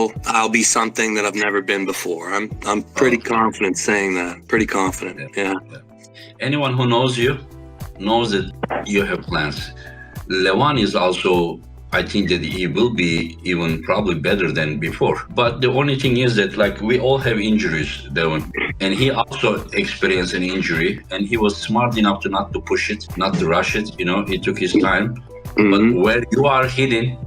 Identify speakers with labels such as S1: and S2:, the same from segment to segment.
S1: control, I'll be something that I've never been before. I'm pretty confident saying that. Pretty confident. Yeah.
S2: Anyone who knows you knows that you have plans. Levan is also, I think that he will be even probably better than before. But the only thing is that, like, we all have injuries, Devon. And he also experienced an injury, and he was smart enough to not to push it, not to rush it. He took his time. But where you are hitting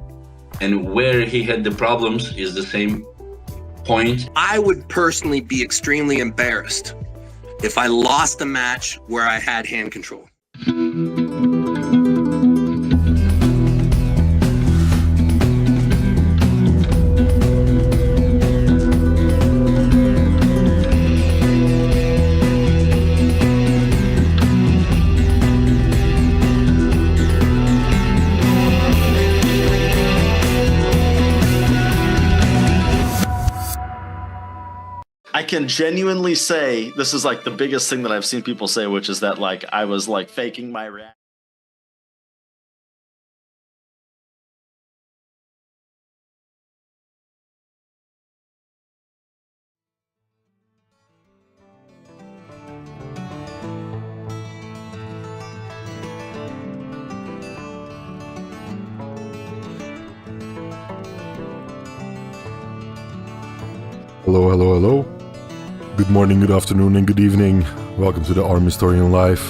S2: and where he had the problems is the same point.
S1: I would personally be extremely embarrassed if I lost a match where I had hand control.
S3: I can genuinely say this is like the biggest thing that I've seen people say, which is that like I was like faking my reaction.
S4: Hello, hello, hello. Good morning, good afternoon, and good evening. Welcome to the Arm Historian Live.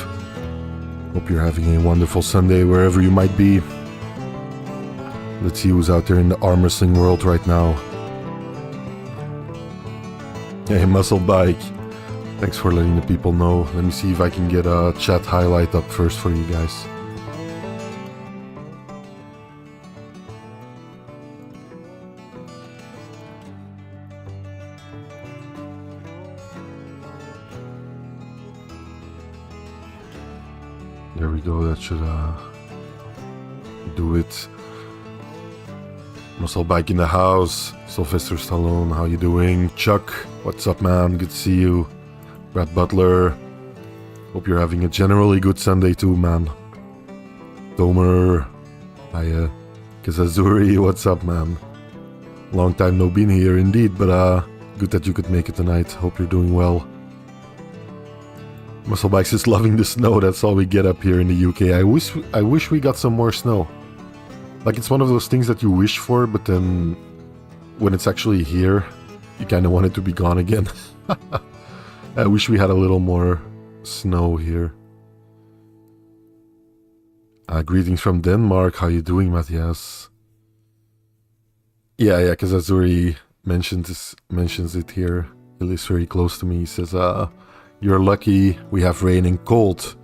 S4: Hope you're having a wonderful Sunday wherever you might be. Let's see who's out there in the arm wrestling world right now. Hey, Muscle Bike. Thanks for letting the people know. Let me see if I can get a chat highlight up first for you guys. There we go, that should do it. Muscle Bike in the house. Sylvester Stallone, how you doing? Chuck, what's up, man? Good to see you. Brad Butler, hope you're having a generally good Sunday too, man. Tomer, hiya. Kazazuri, what's up, man? Long time no been here indeed, but good that you could make it tonight. Hope you're doing well. Muscle Bikes is loving the snow. That's all we get up here in the UK. I wish we got some more snow. Like, it's one of those things that you wish for, but then when it's actually here, you kind of want it to be gone again. I wish we had a little more snow here. Greetings from Denmark. How you doing, Matthias? Yeah, because Azuri mentions it here. He lives very close to me. He says, you're lucky we have rain and cold.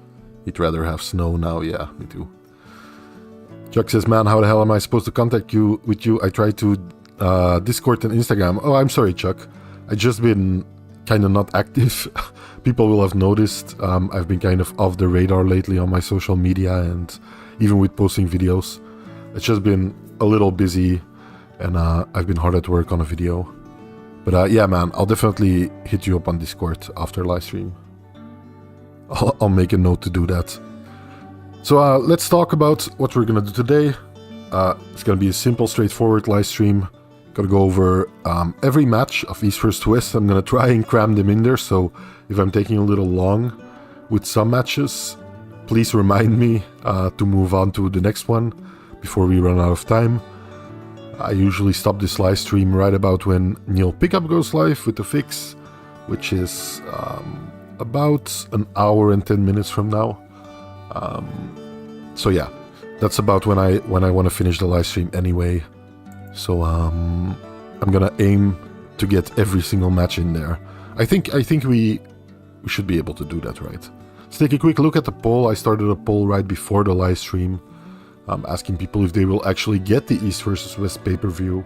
S4: He'd rather have snow now. Yeah, me too. Chuck says, man, how the hell am I supposed to contact you with you? I tried to Discord and Instagram. Oh, I'm sorry, Chuck. I just been kind of not active. People will have noticed I've been kind of off the radar lately on my social media and even with posting videos. It's just been a little busy and I've been hard at work on a video. But yeah, man, I'll definitely hit you up on Discord after live stream. I'll make a note to do that. So let's talk about what we're gonna do today. It's gonna be a simple, straightforward live stream. Gonna go over every match of East vs West. I'm gonna try and cram them in there, so if I'm taking a little long with some matches, please remind me to move on to the next one before we run out of time. I usually stop this live stream right about when Neil Pickup goes live with the fix, which is about an hour and 10 minutes from now. So yeah, that's about when I want to finish the live stream anyway. So I'm gonna aim to get every single match in there. I think we should be able to do that, right? Let's take a quick look at the poll. I started a poll right before the live stream. Asking people if they will actually get the East vs West pay-per-view,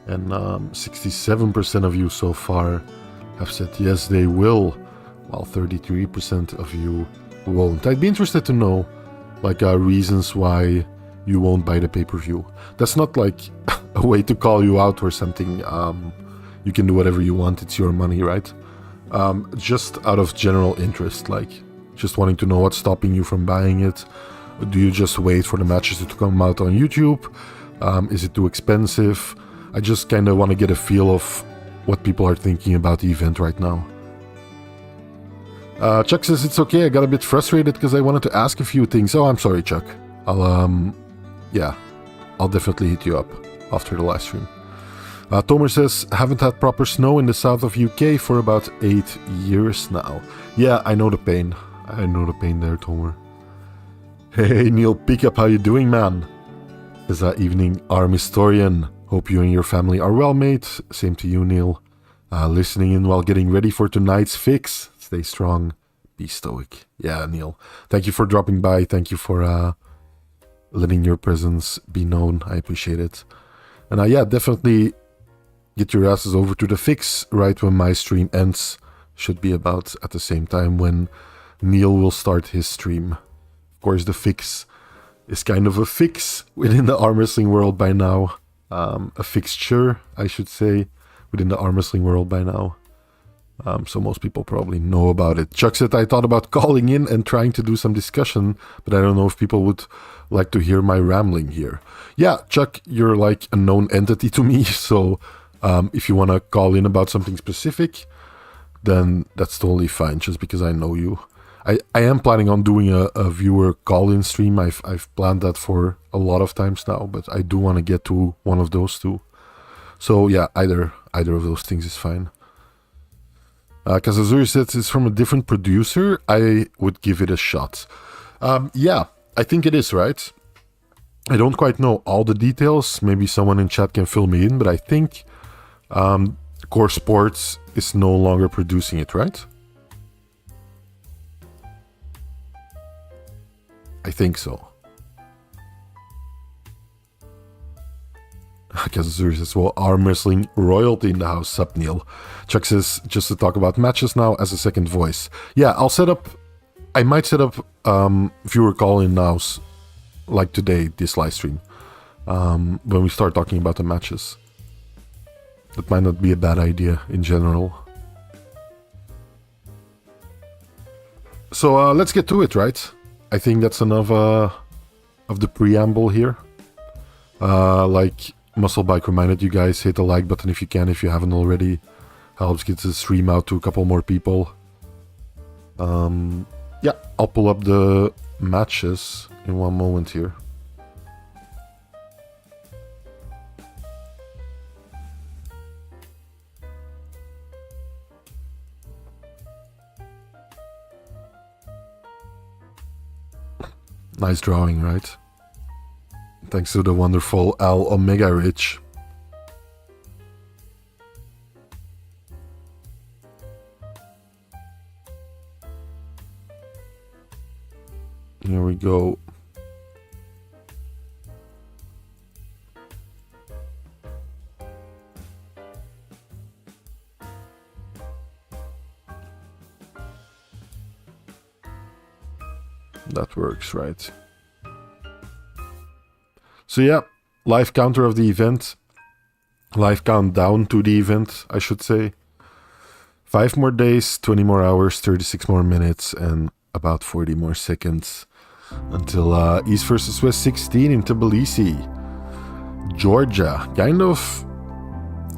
S4: and 67% of you so far have said yes, they will, while 33% of you won't. I'd be interested to know, like, reasons why you won't buy the pay-per-view. That's not like a way to call you out or something. You can do whatever you want, it's your money, right? Just out of general interest, like, just wanting to know what's stopping you from buying it. Do you just wait for the matches to come out on YouTube? Is it too expensive? I just kind of want to get a feel of what people are thinking about the event right now. Chuck says it's okay. I got a bit frustrated because I wanted to ask a few things. Oh, I'm sorry, Chuck. I'll definitely hit you up after the live stream. Tomer says, haven't had proper snow in the south of UK for about 8 years now. Yeah, I know the pain. I know the pain there, Tomer. Hey, Neil Pickup, how you doing, man? Says evening, Arm Historian. Hope you and your family are well, mate. Same to you, Neil. Listening in while getting ready for tonight's fix. Stay strong. Be stoic. Yeah, Neil. Thank you for dropping by. Thank you for letting your presence be known. I appreciate it. And yeah, definitely get your asses over to the fix right when my stream ends. Should be about at the same time when Neil will start his stream. Of course, the fix is kind of a fix within the arm wrestling world by now. A fixture, I should say, within the arm wrestling world by now. So most people probably know about it. Chuck said, I thought about calling in and trying to do some discussion, but I don't know if people would like to hear my rambling here. Yeah, Chuck, you're like a known entity to me, so if you want to call in about something specific, then that's totally fine, just because I know you. I am planning on doing a viewer call-in stream. I've planned that for a lot of times now, but I do want to get to one of those two. So yeah, either of those things is fine. Kazazuri says it's from a different producer. I would give it a shot. Yeah, I think it is, right? I don't quite know all the details. Maybe someone in chat can fill me in, but I think Core Sports is no longer producing it, right? I think so. Kazazuri says, well, arm wrestling royalty in the house, sup Neil. Chuck says, just to talk about matches now as a second voice. Yeah, I might set up viewer call-in nows like today, this live stream, when we start talking about the matches. That might not be a bad idea in general. So let's get to it, right? I think that's enough of the preamble here. Like Muscle Bike reminded you guys, hit the like button if you can, if you haven't already. Helps get the stream out to a couple more people. Yeah, I'll pull up the matches in one moment here. Nice drawing, right? Thanks to the wonderful Al Omega Rich. Here we go. That works, right? So yeah, live counter of the event. Live countdown to the event, I should say. 5 more days, 20 more hours, 36 more minutes, and about 40 more seconds until East vs. West 16 in Tbilisi, Georgia. Kind of,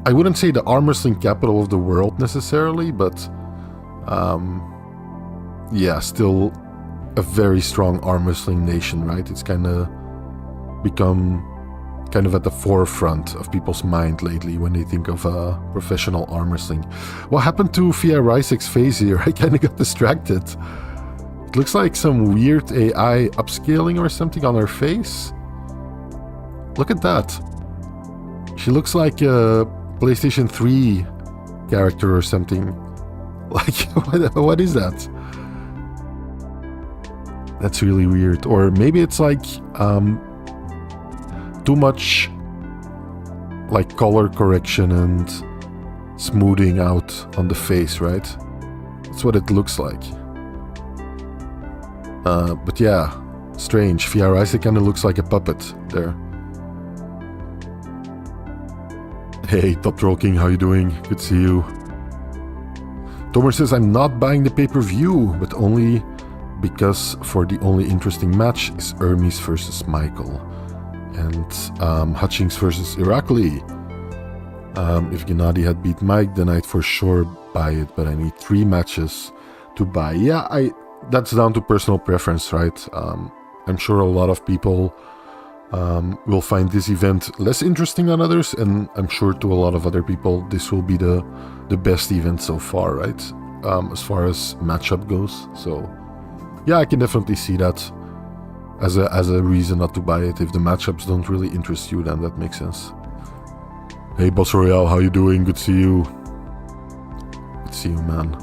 S4: I wouldn't say the arm wrestling capital of the world necessarily, but yeah, still a very strong arm wrestling nation, right? It's kind of become kind of at the forefront of people's mind lately when they think of professional arm wrestling. What happened to Fia Reisek's face here? I kind of got distracted. It looks like some weird AI upscaling or something on her face. Look at that. She looks like a PlayStation 3 character or something. Like, what is that? That's really weird. Or maybe it's like too much like color correction and smoothing out on the face, right? That's what it looks like. But yeah, strange. Fia Reisek kind of looks like a puppet there. Hey, Top Troll King, how you doing? Good to see you. Tomer says, I'm not buying the pay-per-view, but only because for the only interesting match is Hermes versus Michael. And Hutchings versus Irakli. If Gennady had beat Mike, then I'd for sure buy it, but I need 3 matches to buy. Yeah, that's down to personal preference, right? I'm sure a lot of people will find this event less interesting than others, and I'm sure to a lot of other people this will be the best event so far, right? As far as matchup goes. So yeah, I can definitely see that as a reason not to buy it. If the matchups don't really interest you, then that makes sense. Hey Boss Royale, how you doing? Good to see you. Good to see you, man.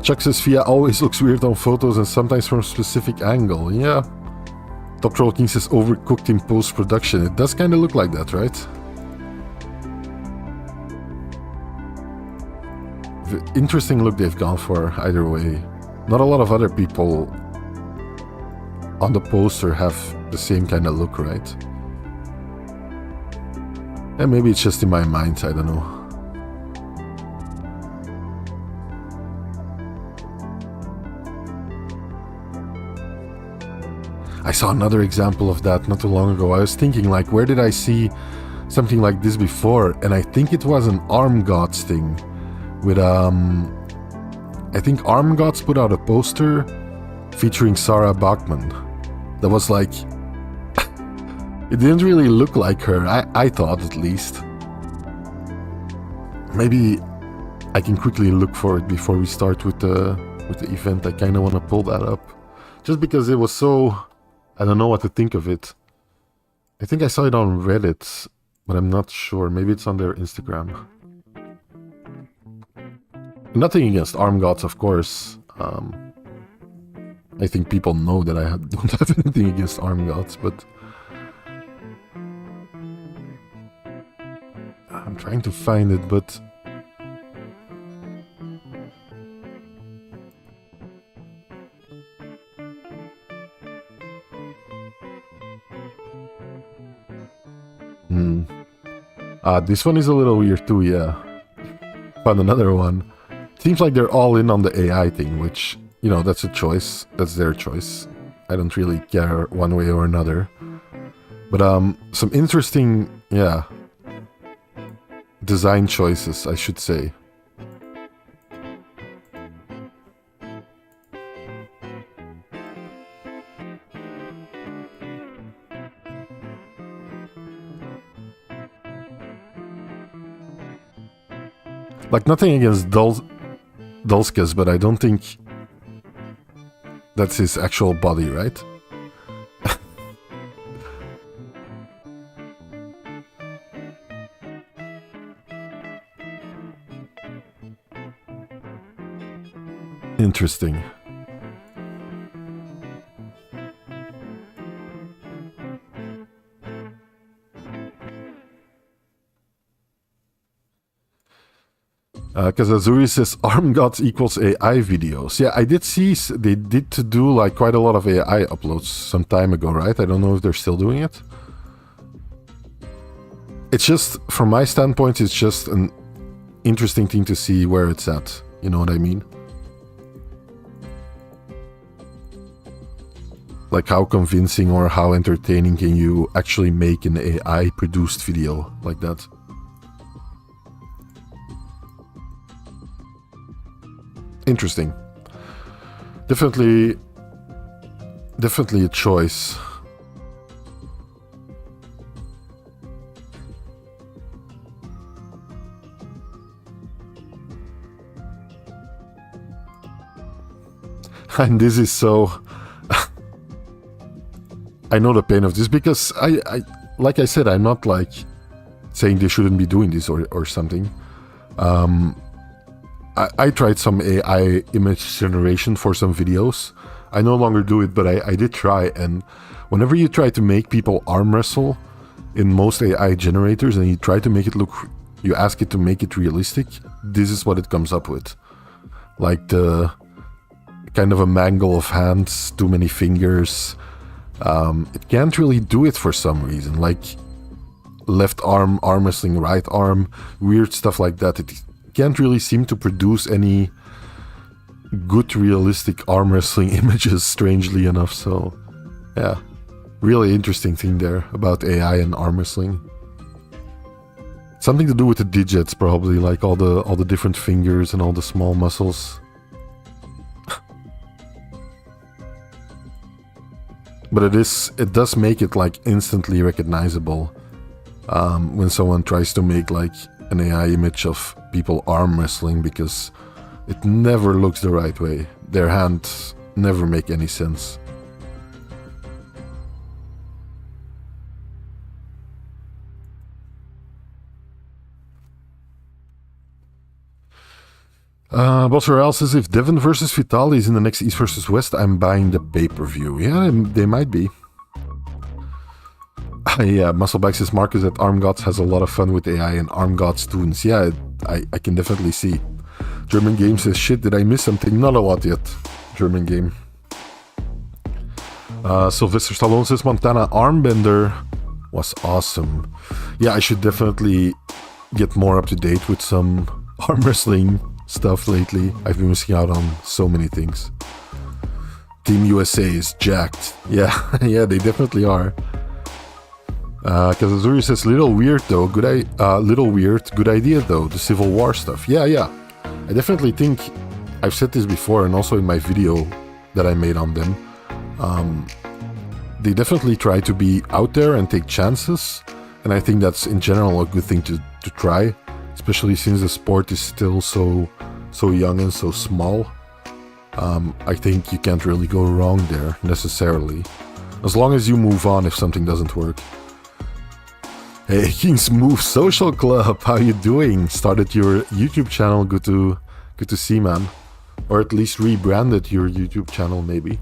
S4: Chuck says Fia always looks weird on photos and sometimes from a specific angle. Yeah. Top Troll King says overcooked in post-production. It does kind of look like that, right? Interesting look they've gone for either way. Not a lot of other people on the poster have the same kind of look, right? And maybe it's just in my mind, I don't know. I saw another example of that not too long ago. I was thinking, like, where did I see something like this before? And I think it was an Arm Gods thing. With, I think Arm Gods put out a poster featuring Sarah Bachman. That was like... It didn't really look like her, I thought at least. Maybe I can quickly look for it before we start with the event. I kind of want to pull that up. Just because it was so... I don't know what to think of it. I think I saw it on Reddit, but I'm not sure. Maybe it's on their Instagram. Nothing against Arm Gods, of course. I think people know that I don't have anything against Arm Gods, but... I'm trying to find it, but... This one is a little weird too, yeah. Found another one. Seems like they're all in on the AI thing, which, you know, that's a choice. That's their choice. I don't really care one way or another. But some interesting, yeah, design choices, I should say. Like, nothing against Dulskis, but I don't think that's his actual body, right? Interesting. Because Azuri says Arm Gods equals AI videos. Yeah, I did see they did to do like quite a lot of AI uploads some time ago, right? I don't know if they're still doing it. It's just, from my standpoint, it's just an interesting thing to see where it's at. You know what I mean? Like, how convincing or how entertaining can you actually make an AI-produced video like that? Interesting. Definitely a choice. And this is so... I know the pain of this, because I like I said, I'm not like saying they shouldn't be doing this or something. I tried some AI image generation for some videos. I no longer do it, but I did try, and whenever you try to make people arm wrestle in most AI generators and you try to make it look, you ask it to make it realistic, this is what it comes up with. Like the kind of a mangle of hands, too many fingers. It can't really do it for some reason, like left arm wrestling, right arm, weird stuff like that. It can't really seem to produce any good realistic arm wrestling images, strangely enough. So yeah, really interesting thing there about AI and arm wrestling. Something to do with the digits, probably, like all the different fingers and all the small muscles. But it does make it like instantly recognizable when someone tries to make like an AI image of people arm wrestling, because it never looks the right way. Their hands never make any sense. Bosserel says, if Devon versus Vitali is in the next East versus West, I'm buying the pay-per-view. Yeah, they might be. Yeah, Muscleback says, Marcus at Arm Gods has a lot of fun with AI and Arm Gods tunes. Yeah, I can definitely see. German Game says, shit, did I miss something? Not a lot yet. German Game. Sylvester Stallone says, Montana Armbender was awesome. Yeah, I should definitely get more up to date with some arm wrestling stuff lately. I've been missing out on so many things. Team USA is jacked. Yeah, yeah, they definitely are. Kazazuri says, little weird though, good idea though, the Civil War stuff. Yeah. I definitely think, I've said this before and also in my video that I made on them, they definitely try to be out there and take chances, and I think that's in general a good thing to try, especially since the sport is still so young and so small. I think you can't really go wrong there necessarily, as long as you move on if something doesn't work. Hey, King's Move Social Club, how you doing? Started your YouTube channel, good to see, man. Or at least rebranded your YouTube channel, maybe.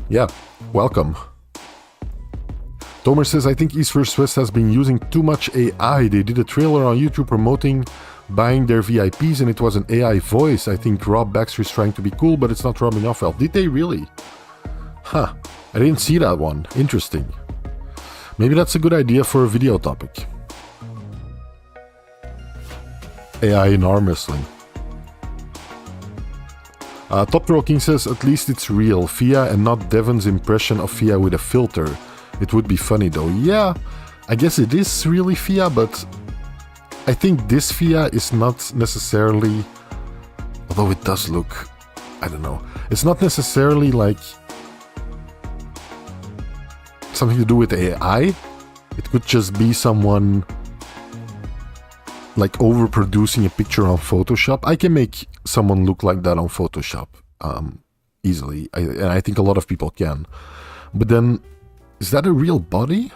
S4: Yeah, welcome. Tomer says, I think East vs West has been using too much AI. They did a trailer on YouTube promoting buying their VIPs and it was an AI voice. I think Rob Baxter is trying to be cool, but it's not rubbing off well. Did they really? Huh, I didn't see that one. Interesting. Maybe that's a good idea for a video topic. AI in arm wrestling. Top Throw King says, at least it's real. Fia and not Devon's impression of Fia with a filter. It would be funny though. Yeah, I guess it is really Fia, but I think this Fia is not necessarily, although it does look, I don't know. It's not necessarily like something to do with AI. It could just be someone like overproducing a picture on Photoshop. I can make someone look like that on Photoshop easily, and I think a lot of people can. But then, is that a real body?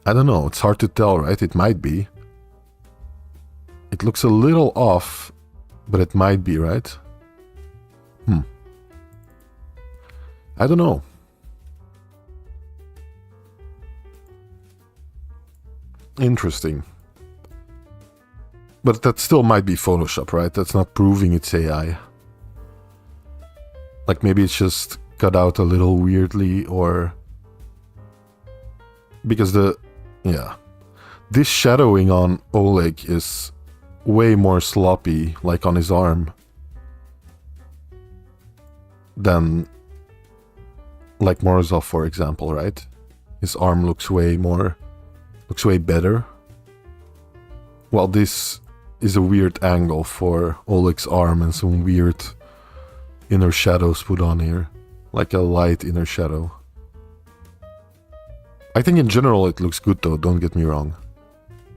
S4: I don't know, it's hard to tell, right? It might be. It looks a little off, but it might be, right? I don't know. Interesting. But that still might be Photoshop, right? That's not proving it's AI. Like maybe it's just cut out a little weirdly, or... Because this shadowing on Oleg is way more sloppy, like on his arm, than like Morozov, for example, right? His arm looks way better. Well, this is a weird angle for Oleg's arm and some weird inner shadows put on here, like a light inner shadow. I think in general it looks good though, don't get me wrong.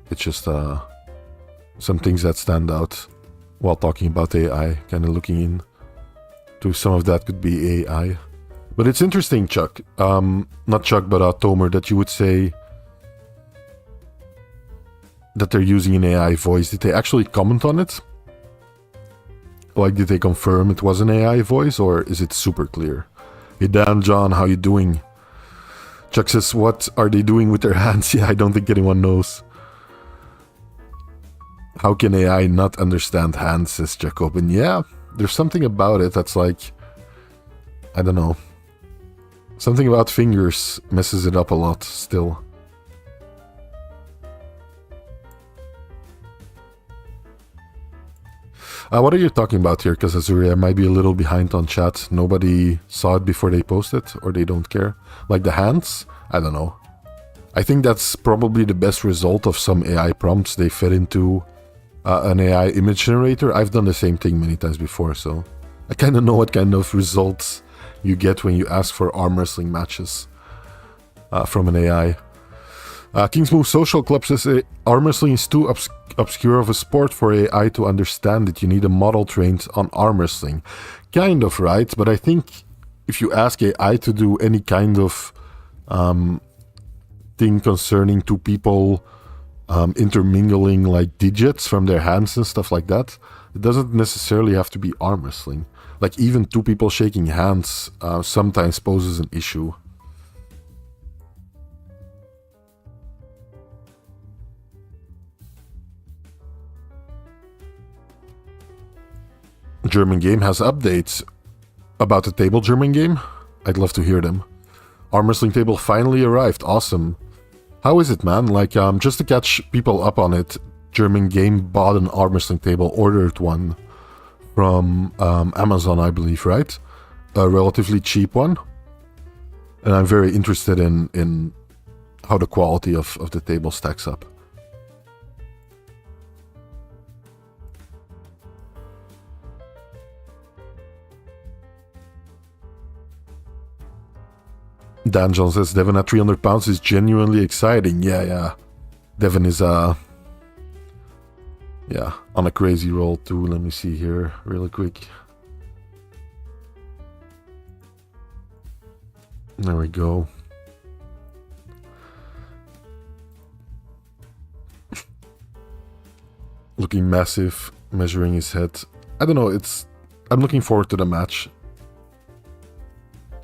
S4: It's just some things that stand out while talking about AI, kind of looking in to some of that could be AI. But it's interesting, Chuck, not Chuck, but Tomer, that you would say that they're using an AI voice. Did they actually comment on it? Like, did they confirm it was an AI voice, or is it super clear? Hey Dan, John, how you doing? Chuck says, what are they doing with their hands? Yeah, I don't think anyone knows. How can AI not understand hands, says Jacob. And yeah, there's something about it that's like, I don't know. Something about fingers messes it up a lot still. What are you talking about here? Because Azuria might be a little behind on chat. Nobody saw it before they posted, or they don't care. Like the hands? I don't know. I think that's probably the best result of some AI prompts they fed into an AI image generator. I've done the same thing many times before, so I kind of know what kind of results you get when you ask for arm wrestling matches from an AI. King's Move Social Club says arm wrestling is too obscure of a sport for AI to understand it. You need a model trained on arm wrestling. Kind of right, but I think if you ask AI to do any kind of thing concerning two people intermingling like digits from their hands and stuff like that, it doesn't necessarily have to be arm wrestling. Like even two people shaking hands sometimes poses an issue. German game has updates about the table German game. I'd love to hear them. Arm wrestling table finally arrived. Awesome. How is it, man? Like, just to catch people up on it, German game bought an arm wrestling table, ordered one from Amazon, I believe, right? A relatively cheap one. And I'm very interested in how the quality of the table stacks up. Dan John says Devon at 300 pounds is genuinely exciting. Yeah. Devon is on a crazy roll too. Let me see here really quick. There we go. Looking massive, measuring his head. I don't know, I'm looking forward to the match.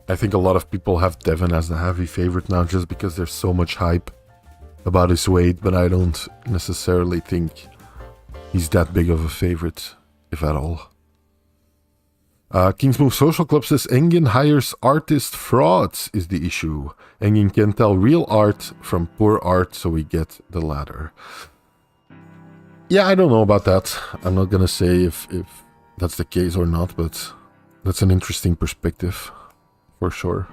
S4: I think a lot of people have Devon as the heavy favorite now just because there's so much hype about his weight, but I don't necessarily think he's that big of a favorite, if at all. King's Move Social Club says Engin hires artist frauds is the issue. Engin can tell real art from poor art, so we get the latter. Yeah, I don't know about that. I'm not gonna say if that's the case or not, but that's an interesting perspective. For sure.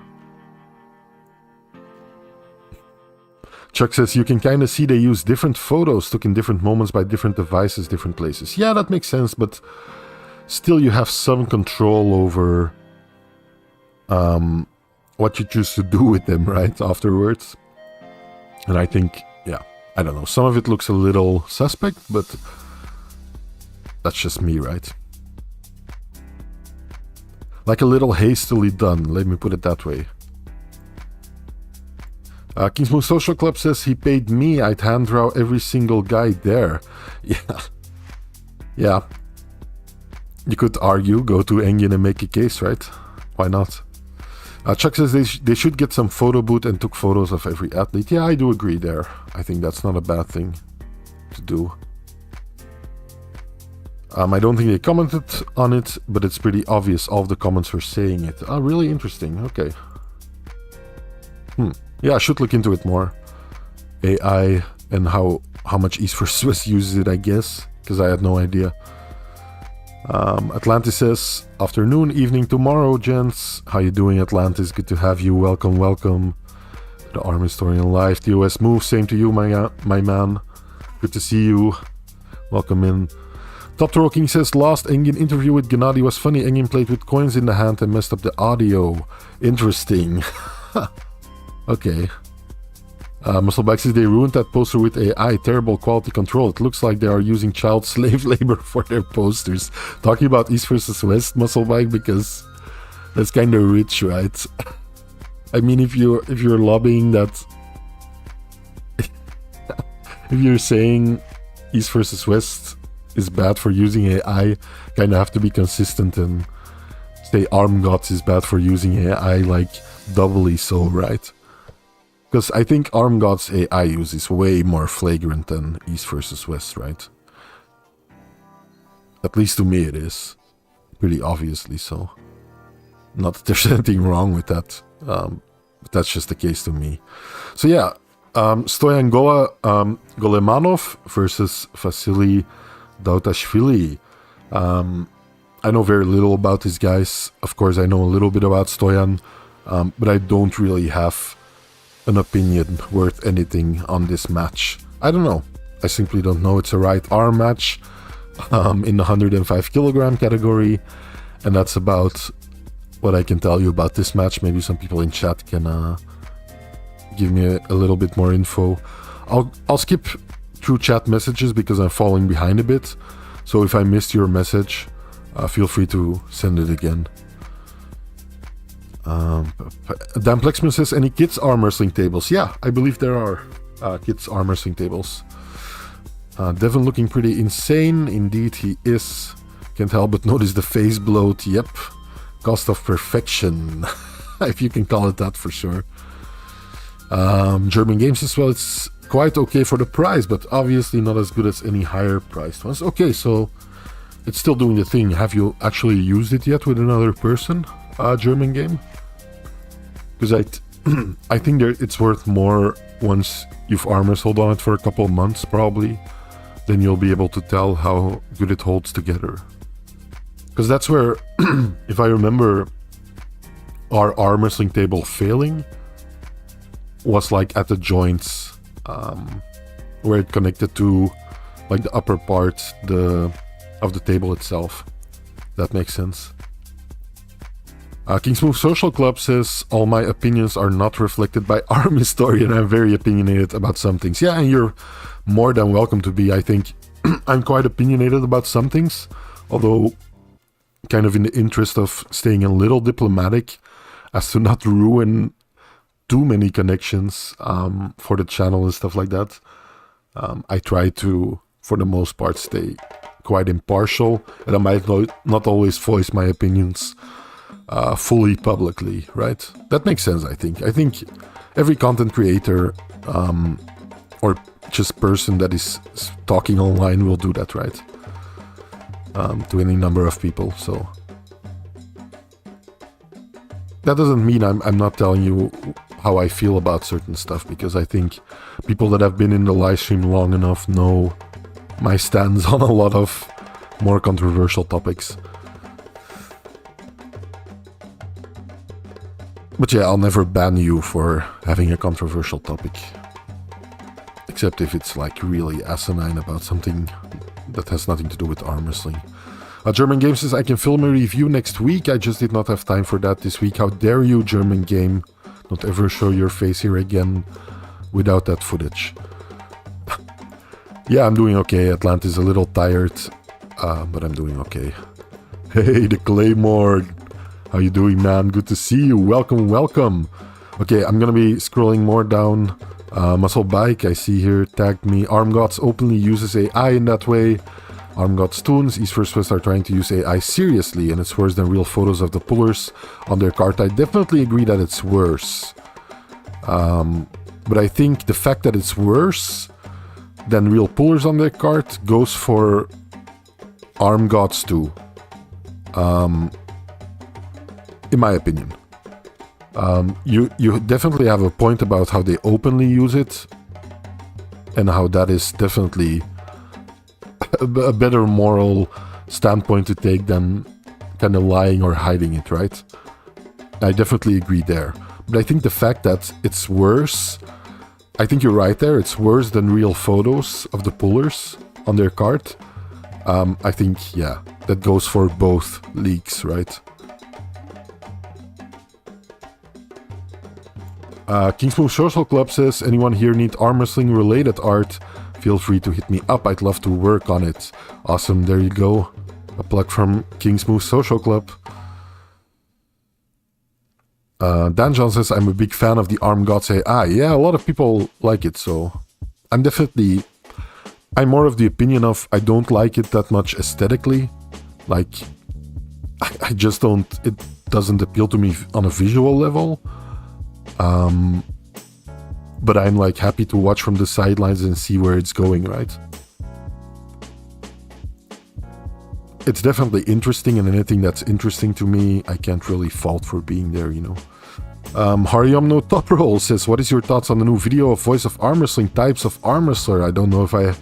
S4: Chuck says you can kind of see they use different photos took in different moments by different devices, different places. Yeah, that makes sense, but still you have some control over what you choose to do with them, right, afterwards. And I think, yeah, I don't know. Some of it looks a little suspect, but that's just me, right? Like a little hastily done, let me put it that way. King's Move Social Club says he paid me, I'd hand draw every single guy there. Yeah. You could argue, go to Engin and make a case, right? Why not? Chuck says they should get some photo booth and took photos of every athlete. Yeah, I do agree there. I think that's not a bad thing to do. I don't think they commented on it, but it's pretty obvious all of the comments were saying it. Oh, really interesting. Okay. Yeah, I should look into it more. AI and how much East vs West uses it, I guess, because I had no idea. Atlantis says, afternoon, evening tomorrow, gents. How you doing, Atlantis? Good to have you. Welcome to the Arm Historian Live. TOS Move, same to you, my man. Good to see you. Welcome in. Top Toro King says, last Engin interview with Gennady was funny. Engin played with coins in the hand and messed up the audio. Interesting. Okay. Muscleback says they ruined that poster with AI. Terrible quality control. It looks like they are using child slave labor for their posters. Talking about East versus West, Muscleback, because that's kind of rich, right? I mean, if you're lobbying that, if you're saying East versus West is bad for using AI, kind of have to be consistent and say Arm Gods is bad for using AI, like doubly so, right? Because I think Arm Gods AI use is way more flagrant than East versus West, right? At least to me it is. Pretty obviously so. Not that there's anything wrong with that, but that's just the case to me. So yeah, Stoyan Golemanov versus Vasily Dautashvili. I know very little about these guys. Of course, I know a little bit about Stoyan, but I don't really have an opinion worth anything on this match. I don't know. I simply don't know. It's a right arm match in the 105 kilogram category, and that's about what I can tell you about this match. Maybe some people in chat can give me a little bit more info. I'll skip through chat messages because I'm falling behind a bit. So if I missed your message, feel free to send it again. Dan Plexman says, any kids arm wrestling tables? Yeah, I believe there are kids arm wrestling tables. Devin looking pretty insane. Indeed, he is. Can't help but notice the face bloat. Yep. Cost of perfection. If you can call it that for sure. German games as well. It's quite okay for the price, but obviously not as good as any higher priced ones. Okay, so it's still doing the thing. Have you actually used it yet with another person? German game? Because I think it's worth more once you've arm wrestled on it for a couple of months, probably. Then you'll be able to tell how good it holds together. Because that's where, if I remember, our arm wrestling table failing was like at the joints, where it connected to like the upper part of the table itself. That makes sense. Kingsmove Social Club says, all my opinions are not reflected by Arm Historian. I'm very opinionated about some things. Yeah, and you're more than welcome to be. I think I'm quite opinionated about some things, although kind of in the interest of staying a little diplomatic as to not ruin too many connections for the channel and stuff like that. I try to, for the most part, stay quite impartial, and I might not always voice my opinions fully publicly, right? That makes sense, I think. I think every content creator or just person that is talking online will do that, right? To any number of people, so that doesn't mean I'm not telling you how I feel about certain stuff, because I think people that have been in the live stream long enough know my stance on a lot of more controversial topics. But yeah, I'll never ban you for having a controversial topic. Except if it's like really asinine about something that has nothing to do with arm wrestling. German Game says, I can film a review next week. I just did not have time for that this week. How dare you, German Game? Don't ever show your face here again without that footage. Yeah, I'm doing okay. Atlanta's a little tired, but I'm doing okay. Hey, the Claymore. How you doing, man? Good to see you. Welcome, welcome. Okay, I'm gonna be scrolling more down. Muscle Bike, I see here, tagged me. Arm Gods openly uses AI in that way. Arm Gods Toons, East vs West are trying to use AI seriously, and it's worse than real photos of the pullers on their cart. I definitely agree that it's worse. But I think the fact that it's worse than real pullers on their cart goes for Arm Gods too. In my opinion. You definitely have a point about how they openly use it, and how that is definitely a better moral standpoint to take than kind of lying or hiding it, right? I definitely agree there. But I think the fact that it's worse, I think you're right there, it's worse than real photos of the pullers on their cart. I think, yeah, that goes for both leagues, right? Kingsmove Social Club says, anyone here need arm wrestling related art? Feel free to hit me up, I'd love to work on it. Awesome, there you go. A plug from Kingsmove Social Club. Dan John says, I'm a big fan of the Arm Gods AI. Yeah, a lot of people like it, so I'm more of the opinion of I don't like it that much aesthetically. Like, I just don't, it doesn't appeal to me on a visual level. But I'm like happy to watch from the sidelines and see where it's going, right? It's definitely interesting, and anything that's interesting to me, I can't really fault for being there, you know. Hariam No Top Roll says, what is your thoughts on the new video of Voice of Arm Wrestling types of arm wrestler? I don't know if I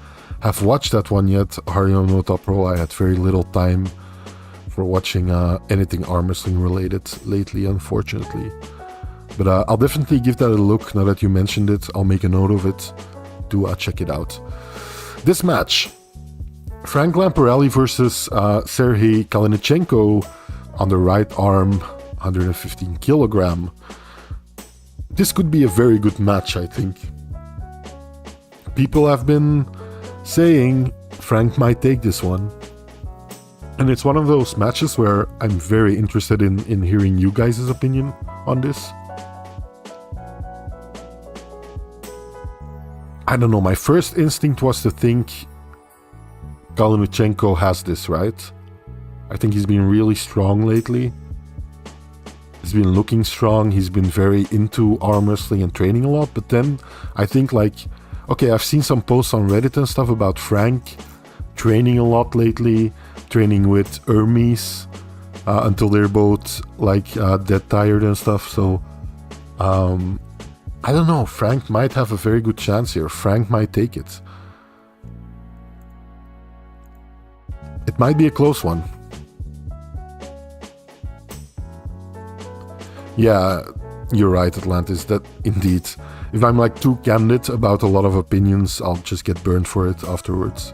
S4: have watched that one yet, Aryan no Top Pro, I had very little time for watching anything arm wrestling related lately, unfortunately. But I'll definitely give that a look now that you mentioned it. I'll make a note of it to check it out. This match, Frank Lamparelli versus Sergey Kalinichenko on the right arm, 115 kilogram. This could be a very good match, I think. People have been saying Frank might take this one. And it's one of those matches where I'm very interested in hearing you guys' opinion on this. I don't know, my first instinct was to think Kalinichenko has this, right? I think he's been really strong lately. He's been looking strong, he's been very into arm wrestling and training a lot, but then I think like, okay, I've seen some posts on Reddit and stuff about Frank training a lot lately, training with Hermes until they're both like dead tired and stuff, so I don't know, Frank might have a very good chance here. Frank might take it. It might be a close one. Yeah, you're right, Atlantis, that indeed. If I'm like too candid about a lot of opinions, I'll just get burned for it afterwards.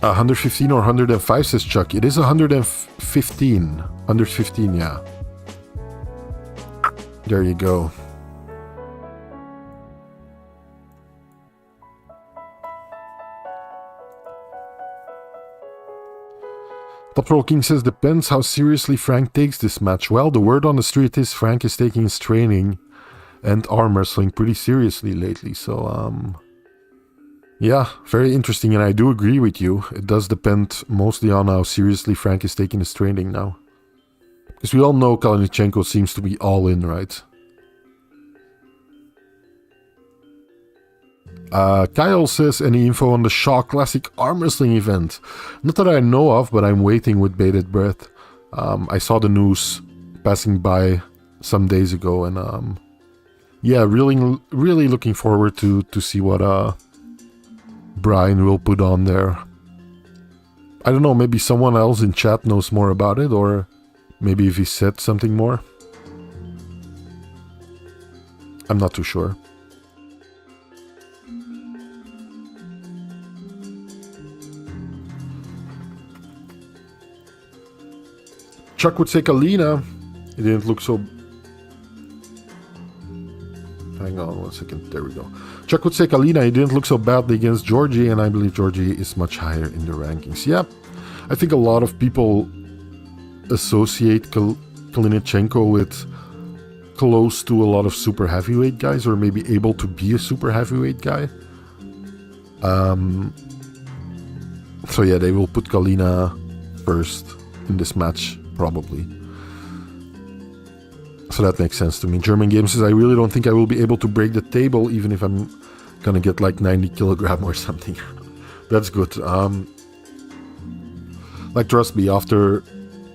S4: 115 or 105, says Chuck. It is 115. 115, yeah. There you go. Top Roll King says, depends how seriously Frank takes this match. Well, the word on the street is Frank is taking his training and arm wrestling pretty seriously lately. So, yeah, very interesting. And I do agree with you. It does depend mostly on how seriously Frank is taking his training now. Because we all know Kalinichenko seems to be all in, right? Kyle says, any info on the Shaw Classic arm wrestling event? Not that I know of, but I'm waiting with bated breath. I saw the news passing by some days ago, and yeah, really looking forward to see what Brian will put on there. I don't know, maybe someone else in chat knows more about it, or maybe if he said something more. I'm not too sure. Chuck would say Kalina. It didn't look so... Hang on 1 second. There we go. Chuck would say Kalina. He didn't look so badly against Georgie, and I believe Georgie is much higher in the rankings. Yeah, I think a lot of people associate Kalinichenko with close to a lot of super heavyweight guys, or maybe able to be a super heavyweight guy. So yeah, they will put Kalina first in this match. Probably. So that makes sense to me. German Game says, I really don't think I will be able to break the table, even if I'm gonna get like 90 kilogram or something. That's good. Like, trust me, after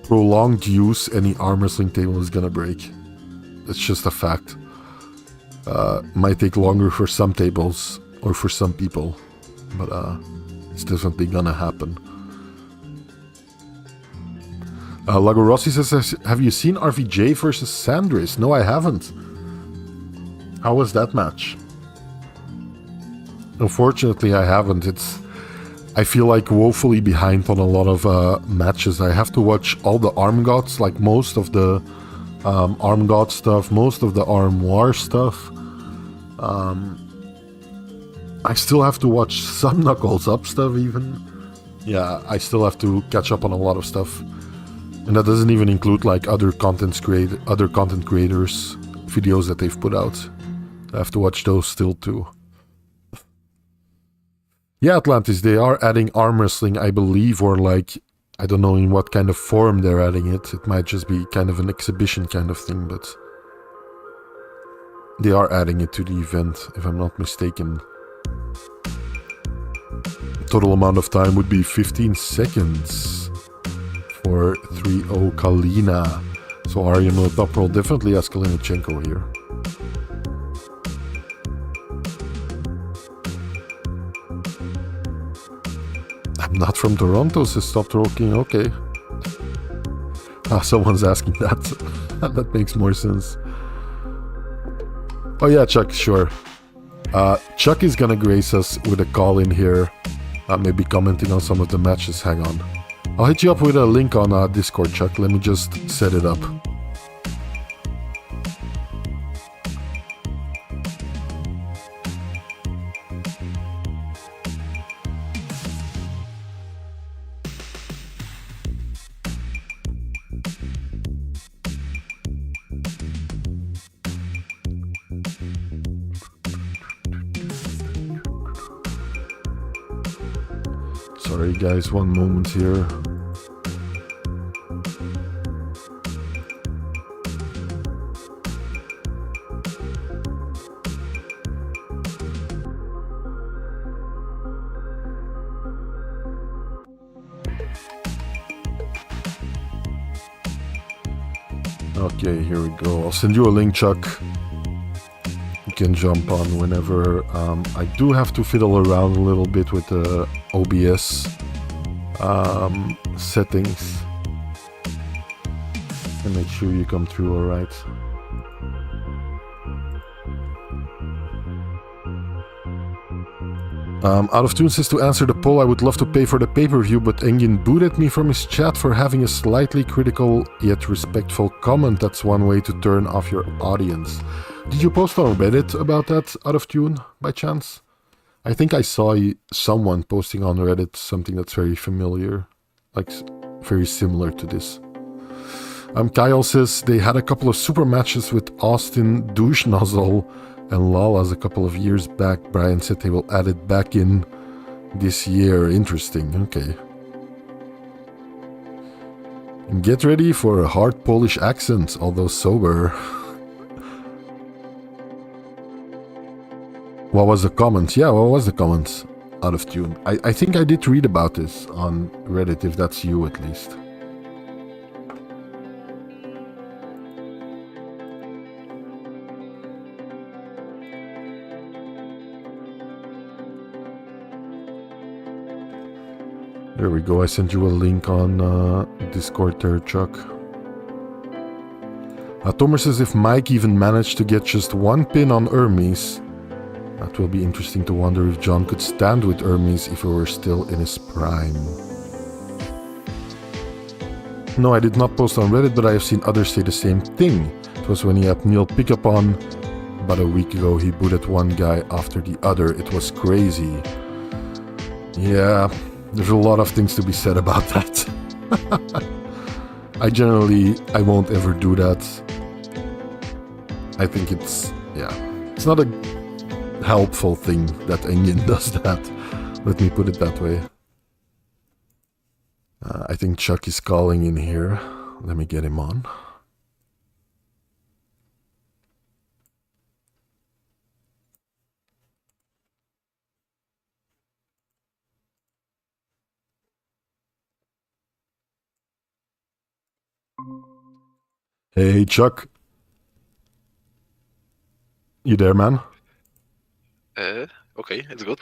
S4: prolonged use, any arm wrestling table is gonna break. It's just a fact. Might take longer for some tables or for some people, but it's definitely gonna happen. Lagorossi says, have you seen RVJ versus Sandris? No, I haven't. How was that match? Unfortunately, I haven't. I feel like woefully behind on a lot of matches. I have to watch all the Arm Gods, like most of the Arm God stuff, most of the Arm War stuff. I still have to watch some Knuckles Up stuff even. Yeah, I still have to catch up on a lot of stuff. And that doesn't even include like other content creators' videos that they've put out. I have to watch those still too. Yeah, Atlantis, they are adding arm wrestling, I believe, or like, I don't know in what kind of form they're adding it. It might just be kind of an exhibition kind of thing, but they are adding it to the event, if I'm not mistaken. Total amount of time would be 15 seconds. For 3-0 Kalina. So Aryan on the top roll definitely has Kalinichenko here. Not from Toronto, says Stop Talking. Okay. Someone's asking that. That makes more sense. Oh yeah, Chuck, sure. Chuck is gonna grace us with a call in here. Maybe commenting on some of the matches. Hang on. I'll hit you up with a link on Discord, Chuck. Let me just set it up. Sorry guys, one moment here. Okay, here we go. I'll send you a link, Chuck. You can jump on whenever. I do have to fiddle around a little bit with the OBS settings and make sure you come through all right. Out of Tune says, to answer the poll, I would love to pay for the pay-per-view, but Engin booted me from his chat for having a slightly critical yet respectful comment. That's one way to turn off your audience. Did you post on Reddit about that, Out of Tune, by chance? I think I saw someone posting on Reddit something that's very familiar, like very similar to this. Kyle says, they had a couple of super matches with Austin, Douche Nozzle, and Lalas a couple of years back. Brian said they will add it back in this year. Interesting, okay. And get ready for a hard Polish accent, although sober. What was the comment? Yeah, what was the comment? Out of Tune. I think I did read about this on Reddit, if that's you at least. There we go, I sent you a link on Discord there, Chuck. Tomer says, if Mike even managed to get just one pin on Hermes, that will be interesting to wonder if John could stand with Hermes if he were still in his prime. No, I did not post on Reddit, but I have seen others say the same thing. It was when he had Neil pick up on. About a week ago, he booted one guy after the other. It was crazy. Yeah, there's a lot of things to be said about that. I won't ever do that. I think it's not a helpful thing that Engin does that. Let me put it that way. I think Chuck is calling in here. Let me get him on. Hey, Chuck. You there, man?
S5: Okay, it's good.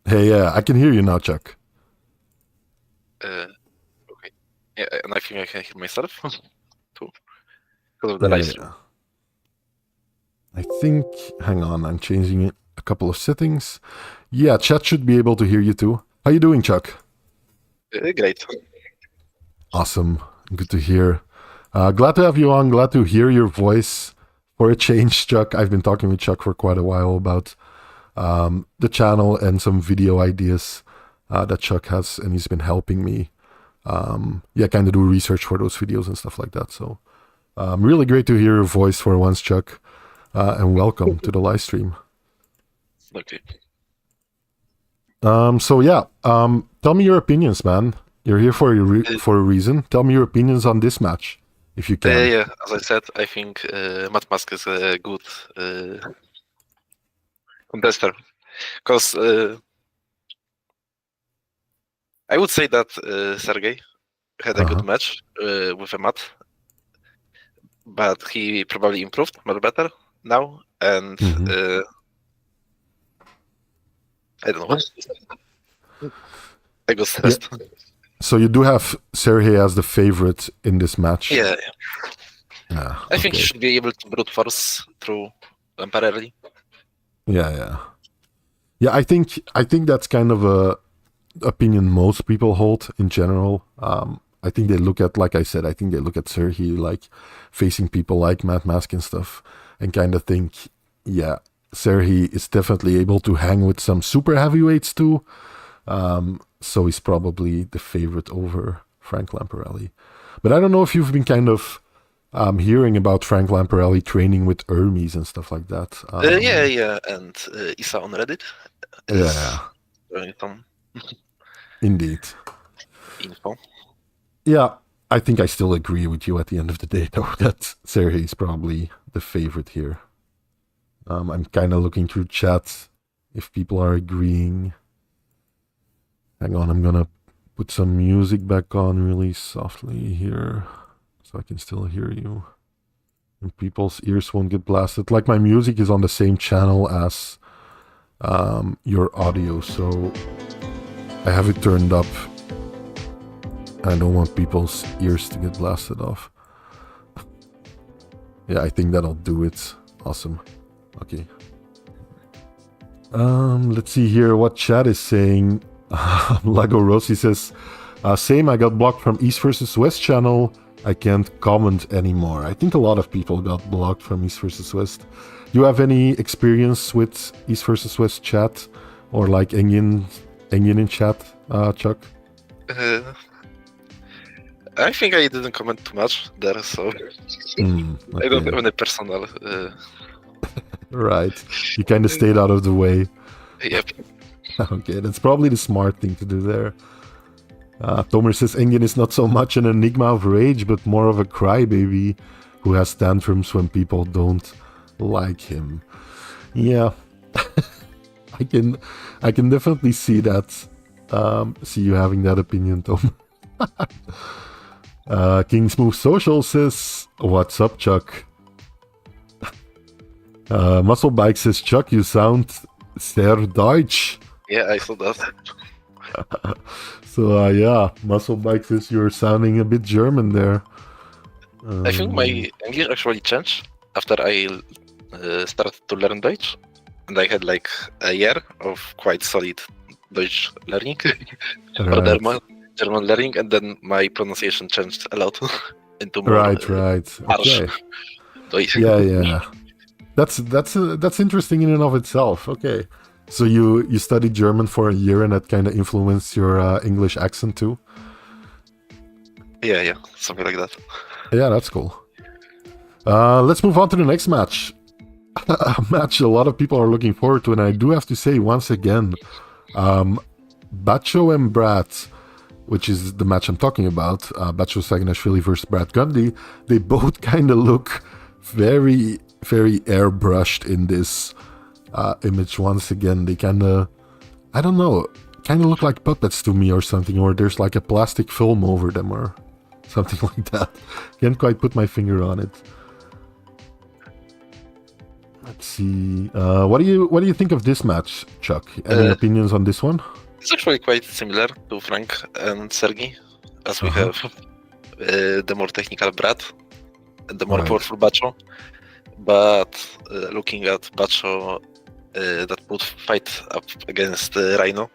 S4: Hey, I can hear you now, Chuck.
S5: Okay. Yeah, and I think I can hear myself too, because of the live stream.
S4: I think, hang on, I'm changing a couple of settings. Yeah, chat should be able to hear you too. How you doing, Chuck?
S5: Great.
S4: Awesome, good to hear. Glad to have you on, glad to hear your voice for a change, Chuck. I've been talking with Chuck for quite a while about the channel and some video ideas that Chuck has, and he's been helping me, kind of do research for those videos and stuff like that. So, really great to hear your voice for once, Chuck, and welcome to the live stream.
S5: Okay.
S4: Tell me your opinions, man. You're here for a reason. Tell me your opinions on this match, if you can.
S5: Yeah, as I said, I think Matt Mask is a good contester, because I would say that Sergey had a good match with a Matt, but he probably improved much better now, and I don't know. I got stressed.
S4: So you do have Sergey as the favorite in this match.
S5: Yeah.
S4: Yeah.
S5: I think
S4: okay.
S5: he should be able to brute force through Lamparelli.
S4: Yeah. I think that's kind of a opinion most people hold in general. I think they look at, like I said, I think they look at Sergey like facing people like Matt Mask and stuff, and kind of think, yeah, Sergey is definitely able to hang with some super heavyweights too. So he's probably the favorite over Frank Lamparelli. But I don't know if you've been kind of hearing about Frank Lamparelli training with Hermes and stuff like that.
S5: Yeah, and Isa on Reddit. Showing some
S4: Indeed.
S5: info.
S4: Yeah, I think I still agree with you at the end of the day, though, that Sergey is probably the favorite here. I'm kind of looking through chat if people are agreeing. Hang on, I'm gonna put some music back on really softly here so I can still hear you. And people's ears won't get blasted. Like, my music is on the same channel as your audio, so I have it turned up. I don't want people's ears to get blasted off. Yeah, I think that'll do it. Awesome. Okay. Let's see here what chat is saying. Lago Rossi says, same, I got blocked from East vs West channel. I can't comment anymore. I think a lot of people got blocked from East vs West. Do you have any experience with East vs West chat? Or like Engin in chat, Chuck?
S5: I think I didn't comment too much there, so I don't have any personal.
S4: Right. You kind of stayed out of the way.
S5: Yep.
S4: Okay, that's probably the smart thing to do there. Tomer says Engin is not so much an enigma of rage, but more of a crybaby who has tantrums when people don't like him. Yeah, I can definitely see that. See you having that opinion, Tom. King Smooth Social says, "What's up, Chuck?" Muscle Bike says, "Chuck, you sound sehr Deutsch."
S5: Yeah, I saw that.
S4: So yeah, Muscle Bike says you're sounding a bit German there.
S5: I think my English actually changed after I started to learn Deutsch, and I had like a year of quite solid Deutsch learning, or German learning, and then my pronunciation changed a lot into more
S4: Right.
S5: harsh
S4: Okay.
S5: Deutsch.
S4: Yeah. That's interesting in and of itself. Okay. So you studied German for a year, and that kind of influenced your English accent too?
S5: Yeah, something like that.
S4: Yeah, that's cool. Let's move on to the next match. A match a lot of people are looking forward to, and I do have to say once again, Bacho and Brad, which is the match I'm talking about, Bacho Saginashvili versus Brad Grundy, they both kind of look very, very airbrushed in this image once again. They kind of, I don't know, kind of look like puppets to me or something, or there's like a plastic film over them or something like that. Can't quite put my finger on it. Let's see. What do you think of this match, Chuck? Any opinions on this one?
S5: It's actually quite similar to Frank and Sergey, as we have the more technical Brad and the more powerful Bacho. But looking at Bacho, that would fight up against Rino.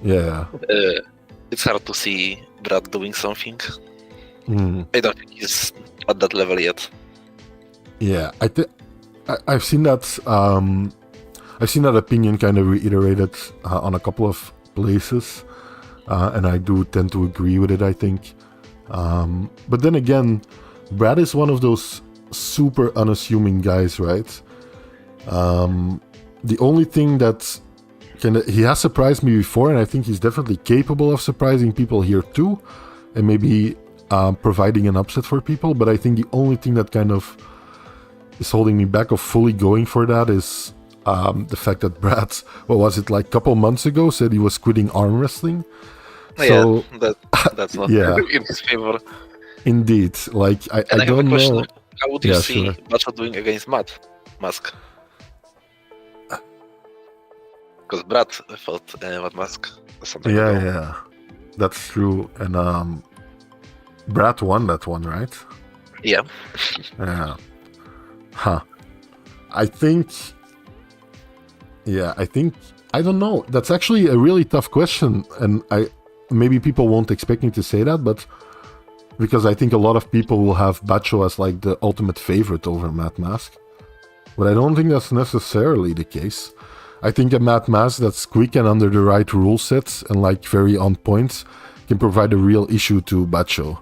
S4: Yeah.
S5: It's hard to see Brad doing something. I don't think he's at that level yet.
S4: Yeah, I've seen that. I've seen that opinion kind of reiterated on a couple of places, and I do tend to agree with it. I think, but then again, Brad is one of those super unassuming guys, right? The only thing that he has surprised me before, and I think he's definitely capable of surprising people here too, and maybe providing an upset for people. But I think the only thing that kind of is holding me back of fully going for that is the fact that Brad, what was it, like a couple months ago, said he was quitting arm wrestling. So
S5: that's not in his favor.
S4: Indeed, like I don't know.
S5: How would you see Bacho doing against Mask? Because Brad fought Mad Mask something
S4: Yeah,
S5: ago.
S4: yeah. That's true. And Brad won that one, right?
S5: Yeah.
S4: Yeah. Huh. I think I don't know. That's actually a really tough question, and maybe people won't expect me to say that, but because I think a lot of people will have Bacho as like the ultimate favorite over Mad Mask. But I don't think that's necessarily the case. I think a Mad Mask that's quick and under the right rule sets and like very on point can provide a real issue to Bacho.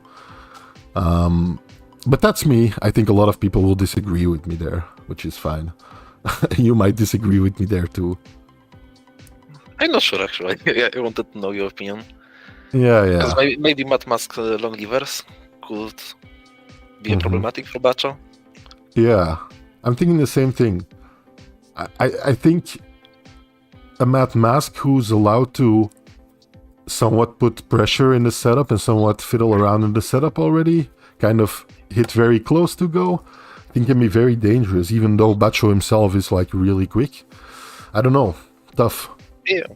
S4: But that's me. I think a lot of people will disagree with me there, which is fine. You might disagree with me there too.
S5: I'm not sure actually. Yeah, I wanted to know your opinion.
S4: Yeah.
S5: Because maybe Mad Mask long levers could be a problematic for Bacho.
S4: Yeah, I'm thinking the same thing. I think a Mad Mask who's allowed to somewhat put pressure in the setup and somewhat fiddle around in the setup already, kind of hit very close to go, I think can be very dangerous, even though Bacho himself is like really quick. I don't know. Tough.
S5: Yeah.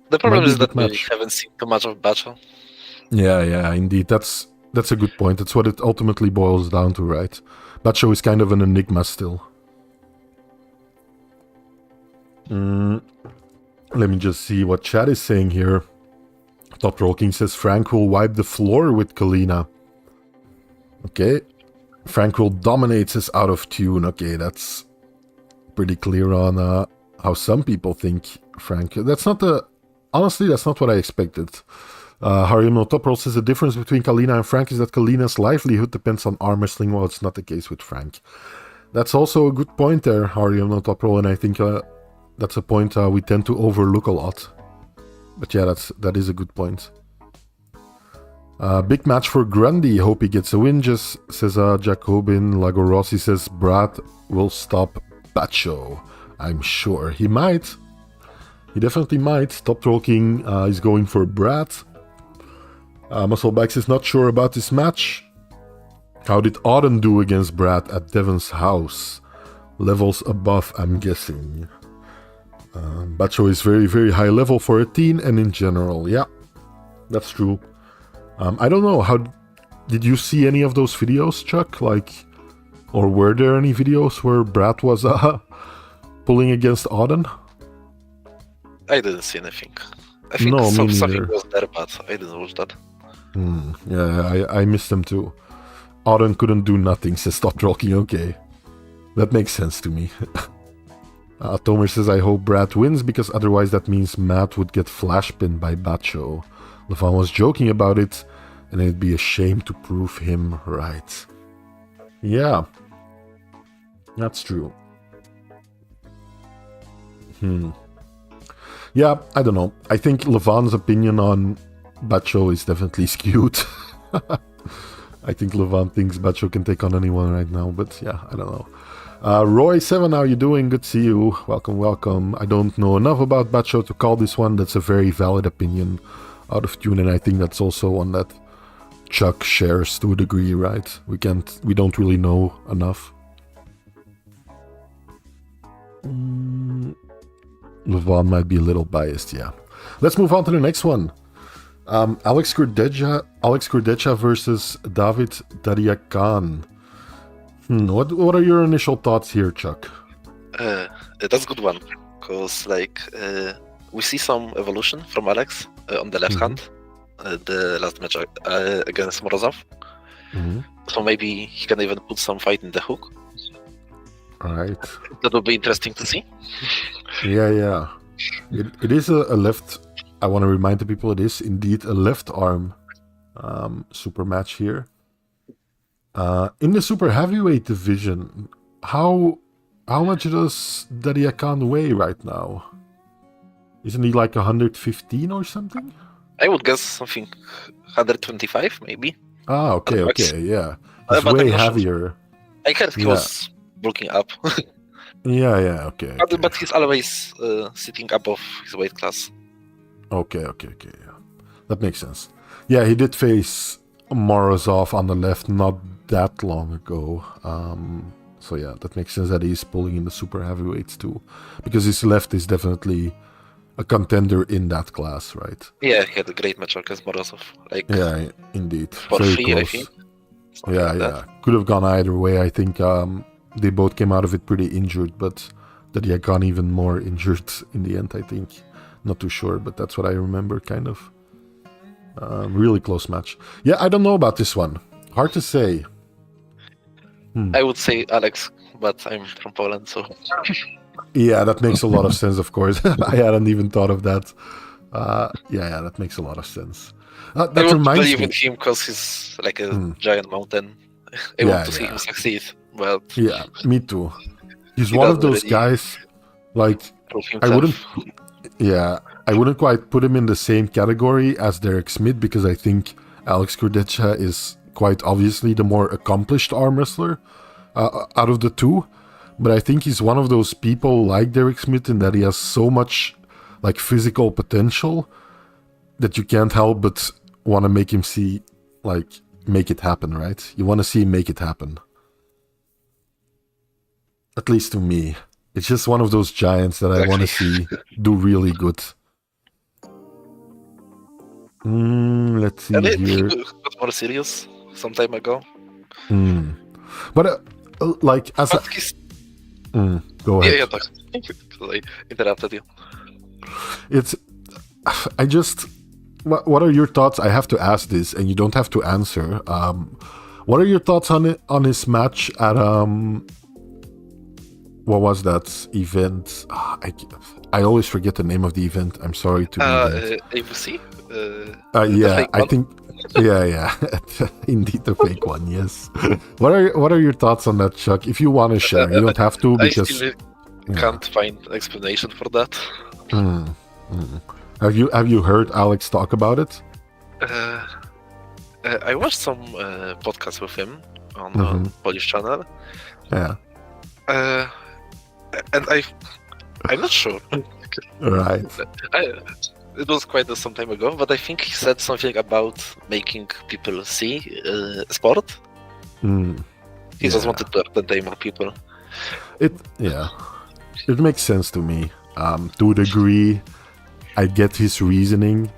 S5: The problem
S4: Might be
S5: is
S4: a
S5: that
S4: good
S5: we
S4: match.
S5: haven't seen too much of Bacho.
S4: Yeah, indeed. That's a good point. That's what it ultimately boils down to, right? Bacho is kind of an enigma still. Let me just see what chat is saying here. Top Rolking says Frank will wipe the floor with Kalina. Okay. Frank will dominate says out of tune. Okay, that's pretty clear on how some people think Frank. Honestly, that's not what I expected. Harium Top Roll says the difference between Kalina and Frank is that Kalina's livelihood depends on arm wrestling, while it's not the case with Frank. That's also a good point there, Harium Top Roll, and I think that's a point we tend to overlook a lot. But yeah, that is a good point. Big match for Grundy. Hope he gets a win, just says Jacobin. Lagorossi says Brad will stop Bacho. I'm sure he might. He definitely might. Top Talking is going for Brad. Muscleback is not sure about this match. How did Auden do against Brad at Devon's house? Levels above, I'm guessing. Bacho is very, very high level for a teen and in general. Yeah, that's true. I don't know. How did you see any of those videos, Chuck? Or were there any videos where Brad was pulling against Auden?
S5: I didn't see anything. I think
S4: No, me
S5: something
S4: neither.
S5: was there, but I didn't watch that.
S4: Yeah, I missed them too. Auden couldn't do nothing, says Stop Talking. Okay, that makes sense to me. Tomer says, I hope Brad wins, because otherwise that means Matt would get flash pinned by Bacho. Levon was joking about it, and it'd be a shame to prove him right. Yeah, that's true. Yeah, I don't know. I think Levon's opinion on Bacho is definitely skewed. I think Levon thinks Bacho can take on anyone right now, but yeah, I don't know. Roy7, how you doing? Good to see you. Welcome. I don't know enough about Bacho to call this one. That's a very valid opinion. Out of tune, and I think that's also one that Chuck shares to a degree, right? We don't really know enough. Levon might be a little biased, yeah. Let's move on to the next one. Alex Kurdecha versus David Dadikyan. What are your initial thoughts here, Chuck?
S5: That's a good one, because we see some evolution from Alex on the left hand, the last match against Morozov. So maybe he can even put some fight in the hook.
S4: Right.
S5: That would be interesting to see.
S4: Yeah. It is a left. I want to remind the people it is indeed a left arm super match here. In the super heavyweight division, how much does Dadikyan weigh right now? Isn't he like 115 or something?
S5: I would guess something 125 maybe.
S4: Okay, yeah. He's
S5: but
S4: way
S5: I'm not sure.
S4: heavier.
S5: I heard he was bulking up.
S4: Yeah, okay.
S5: But he's always sitting above his weight class.
S4: Okay, yeah. That makes sense. Yeah, he did face Morozov on the left not that long ago. So yeah, that makes sense that he's pulling in the super heavyweights too, because his left is definitely a contender in that class, right?
S5: Yeah, he had a great match against Morozov. Like,
S4: Yeah, indeed.
S5: for
S4: Very
S5: free,
S4: close.
S5: I think. Something
S4: Yeah,
S5: like
S4: yeah.
S5: that.
S4: Could have gone either way. I think they both came out of it pretty injured, but Dadikyan even more injured in the end, I think. Not too sure, but that's what I remember, kind of. Really close match. Yeah, I don't know about this one. Hard to say.
S5: I would say Alex, but I'm from Poland, so
S4: Yeah, that makes a lot of sense, of course. I hadn't even thought of that. Yeah, that makes a lot of sense.
S5: I
S4: That
S5: would
S4: reminds
S5: believe
S4: me.
S5: in him because he's like a giant mountain. I
S4: Yeah,
S5: want to see him succeed, but
S4: Yeah, me too. He's
S5: He
S4: one of
S5: doesn't
S4: those
S5: really
S4: guys, like,
S5: prove
S4: I wouldn't,
S5: himself.
S4: I wouldn't quite put him in the same category as Derek Smith because I think Alex Kurdecha is quite obviously the more accomplished arm wrestler out of the two. But I think he's one of those people like Derek Smith in that he has so much like physical potential that you can't help but want to make him see, like, make it happen, right? You want to see him make it happen. At least to me. It's just one of those giants that I want to see do really good. Let's see
S5: And he
S4: here.
S5: got more serious some time ago.
S4: But like, as
S5: But he's
S4: go ahead.
S5: yeah, talk. I interrupted you.
S4: It's, I just, what are your thoughts? I have to ask this, and you don't have to answer. What are your thoughts on it, on his match at what was that event? I always forget the name of the event. I'm sorry to be that.
S5: ABC?
S4: Yeah,
S5: fake
S4: I
S5: one?
S4: think. Yeah, indeed the fake one. Yes. What are your thoughts on that, Chuck? If you want to share, you don't have to
S5: I
S4: because.
S5: still can't find explanation for that.
S4: Have you heard Alex talk about it?
S5: I watched some podcasts with him on Polish channel,
S4: Yeah.
S5: and I'm not sure.
S4: Right.
S5: It was quite some time ago, but I think he said something about making people see sport. He just wanted to entertain more people.
S4: It makes sense to me. To a degree, I get his reasoning.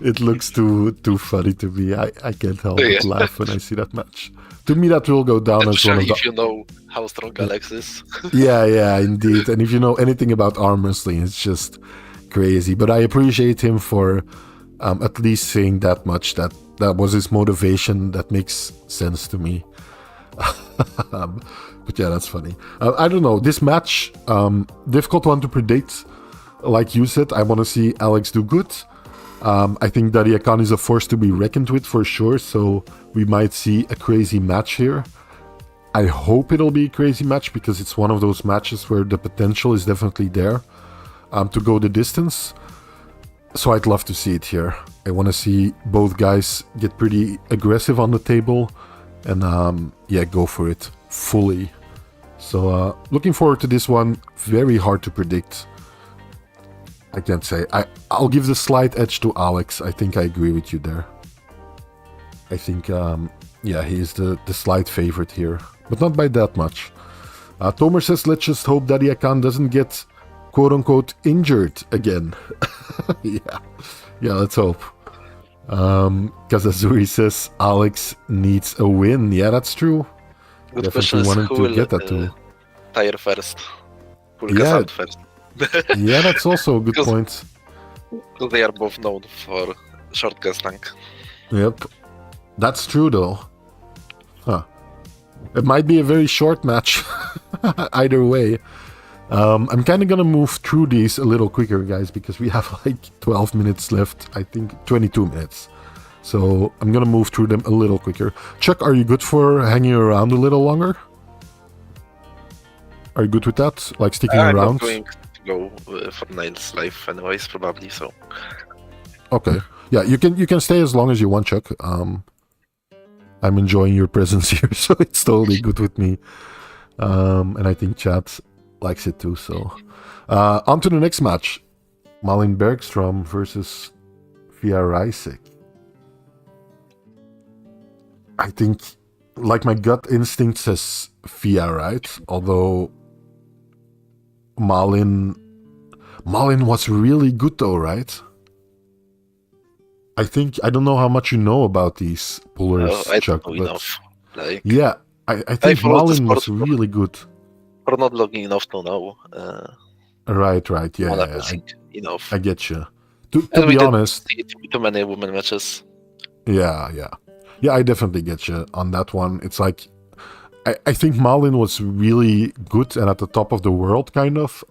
S4: It looks too funny to me. I can't help but laugh when I see that match. To me, that will go down as one of
S5: Especially
S4: the.
S5: if you know how strong Alex is.
S4: Yeah, indeed. And if you know anything about arm wrestling, it's just crazy. But I appreciate him for at least saying that much. That was his motivation. That makes sense to me. But yeah, that's funny. I don't know. This match, difficult one to predict. Like you said, I want to see Alex do good. I think Dadikyan is a force to be reckoned with for sure. So we might see a crazy match here. I hope it'll be a crazy match because it's one of those matches where the potential is definitely there to go the distance. So I'd love to see it here. I want to see both guys get pretty aggressive on the table and go for it fully. So looking forward to this one. Very hard to predict. I can't say. I'll give the slight edge to Alex. I think I agree with you there. I think, he is the slight favorite here. But not by that much. Tomer says, let's just hope Dadikyan doesn't get quote-unquote injured again. Yeah, let's hope. Kazazuri says, Alex needs a win. Yeah, that's true.
S5: Good question
S4: Definitely
S5: is
S4: wanted
S5: who
S4: to
S5: will
S4: get that too.
S5: tire first. Who will
S4: Yeah.
S5: gas out first.
S4: Yeah, that's also a good
S5: Because-
S4: point.
S5: Because they are both known for short gas tank.
S4: Yep. That's true, though. Huh. It might be a very short match. Either way. I'm kind of going to move through these a little quicker, guys, because we have like 12 minutes left. I think 22 minutes. So I'm going to move through them a little quicker. Chuck, are you good for hanging around a little longer? Are you good with that? Like sticking
S5: I'm
S4: around?
S5: not going to go for Niles life anyways, probably, so.
S4: Okay. Yeah, you can stay as long as you want, Chuck. I'm enjoying your presence here, so it's totally good with me. And I think chat likes it too, so. On to the next match. Malin Bergstrom versus Reisek. I think, like, my gut instinct says Fia, right? Although Malin was really good though, right? I don't know how much you know about these pullers,
S5: I
S4: Chuck,
S5: don't know
S4: but
S5: enough. Like,
S4: yeah, I think
S5: followed the
S4: Malin was
S5: sport
S4: really good.
S5: for not logging enough to know.
S4: Right, yeah,
S5: On
S4: yeah,
S5: everything enough.
S4: I get you. To
S5: And we
S4: be
S5: didn't
S4: honest,
S5: see too many women matches.
S4: yeah, I definitely get you on that one. It's like, I think Malin was really good and at the top of the world, kind of.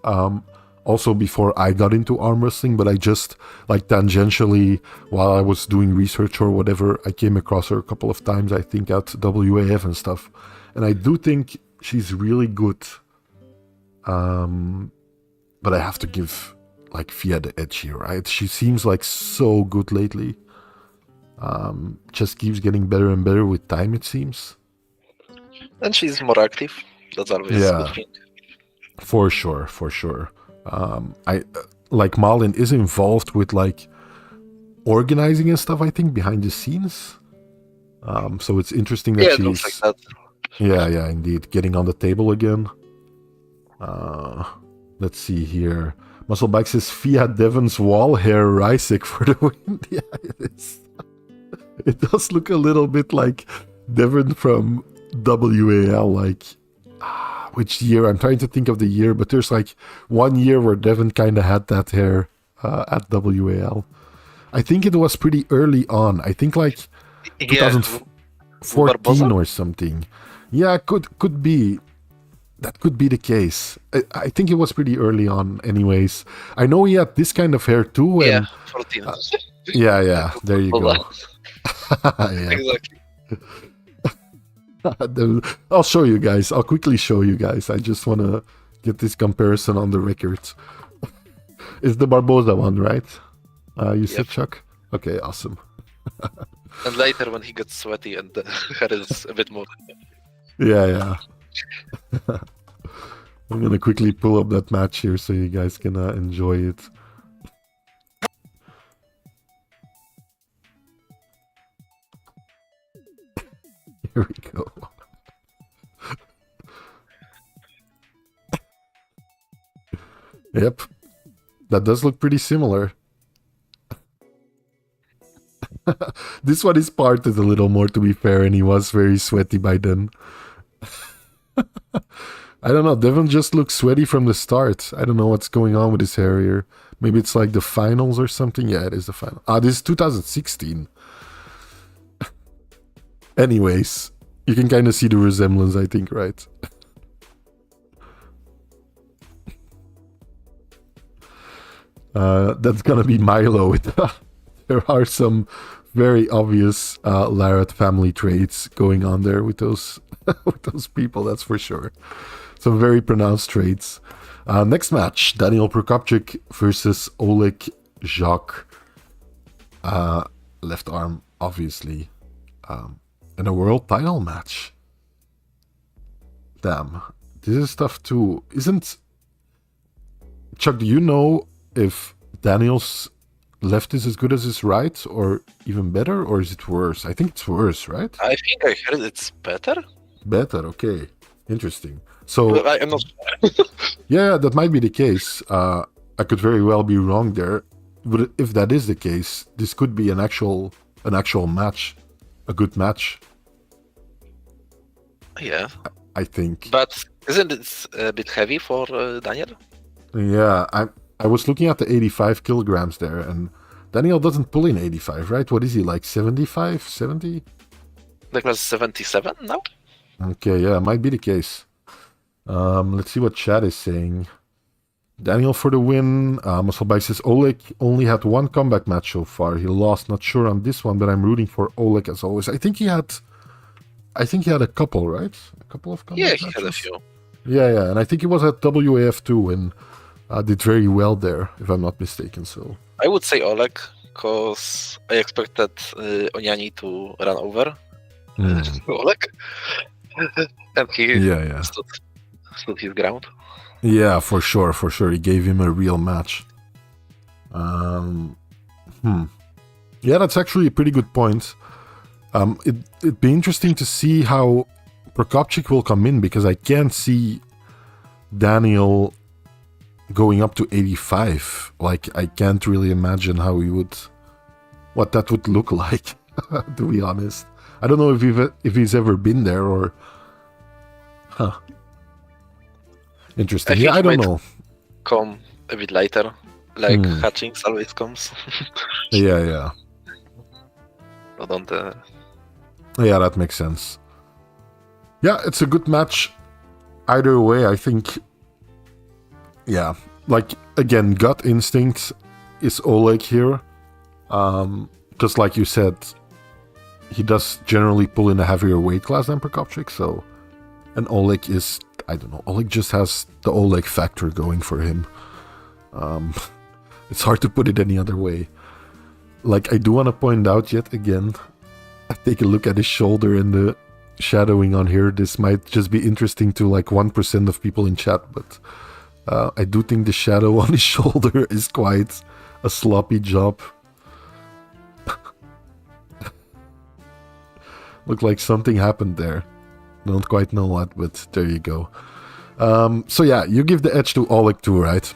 S4: Also before I got into arm wrestling, but I just, like, tangentially, while I was doing research or whatever, I came across her a couple of times, I think, at WAF and stuff. And I do think she's really good. But I have to give, like, Fia the edge here, right? She seems like so good lately. Just keeps getting better and better with time, it seems.
S5: And she's more active. That's always a good thing.
S4: For sure. Like, Malin is involved with, like, organizing and stuff, I think, behind the scenes. So it's interesting that she's...
S5: it looks like that.
S4: Yeah, indeed. Getting on the table again. Let's see here. Musclebike says Fia Devon's wall hair Reisek for the win. Yeah, it is. It does look a little bit like Devon from WAL, like... which year? I'm trying to think of the year, but there's like one year where Devon kind of had that hair at WAL. I think it was pretty early on. I think like 2014 or something. Yeah, could be. That could be the case. I think it was pretty early on anyways. I know he had this kind of hair too. And,
S5: 14.
S4: Yeah, there you go. Yeah.
S5: Exactly.
S4: I'll show you guys. I'll quickly show you guys. I just want to get this comparison on the record. It's the Barbosa one, right? You said, Chuck? Okay, awesome.
S5: And later when he gets sweaty and the hair is a bit more.
S4: Yeah. I'm going to quickly pull up that match here so you guys can enjoy it. Here we go. Yep. That does look pretty similar. This one is parted a little more, to be fair, and he was very sweaty by then. I don't know, Devon just looks sweaty from the start. I don't know what's going on with his hair here. Maybe it's like the finals or something. Yeah, it is the final. This is 2016. Anyways, you can kind of see the resemblance, I think, right? That's gonna be Milo. There are some very obvious Larratt family traits going on there with those with those people, that's for sure. Some very pronounced traits. Next match, Daniel Procopciuc versus Oleg Zhokh. Left arm, obviously. In a world title match. Damn. This is tough too. Chuck, do you know if Daniel's left is as good as his right, or even better, or is it worse? I think it's worse, right?
S5: I think I heard it's better.
S4: Better, okay. Interesting. So
S5: I'm not.
S4: Yeah, that might be the case. I could very well be wrong there. But if that is the case, this could be an actual match. A good match.
S5: Yeah.
S4: I think.
S5: But isn't it a bit heavy for Daniel?
S4: Yeah, I was looking at the 85 kilograms there, and Daniel doesn't pull in 85, right? What is he, like 75, 70?
S5: Like was 77 now?
S4: Okay, yeah, might be the case. Let's see what chat is saying. Daniel for the win. Musclebike says Oleg only had one comeback match so far. He lost. Not sure on this one, but I'm rooting for Oleg as always. I think he had a couple, right? A couple of comeback matches.
S5: Yeah, he had a few.
S4: Yeah, and I think he was at WAF too and did very well there, if I'm not mistaken. So
S5: I would say Oleg, because I expected Oniani to run over Oleg, and he stood his ground.
S4: Yeah, for sure. He gave him a real match. Yeah, that's actually a pretty good point. It'd be interesting to see how Procopciuc will come in, because I can't see Daniel going up to 85. Like, I can't really imagine how what that would look like, to be honest. I don't know if he's ever been there or... Interesting. Yeah, I don't know.
S5: Come a bit later, like Hutchings always comes.
S4: Yeah.
S5: But on the...
S4: Yeah, that makes sense. Yeah, it's a good match. Either way, I think... Yeah, like, again, gut instinct is Oleg here. Because like you said, he does generally pull in a heavier weight class than Procopciuc, so... And Oleg is... I don't know, Oleg just has the Oleg factor going for him. It's hard to put it any other way. Like, I do want to point out yet again, I take a look at his shoulder and the shadowing on here. This might just be interesting to like 1% of people in chat, but I do think the shadow on his shoulder is quite a sloppy job. Looked like something happened there. Don't quite know what, but there you go. So yeah, you give the edge to Oleg too, right?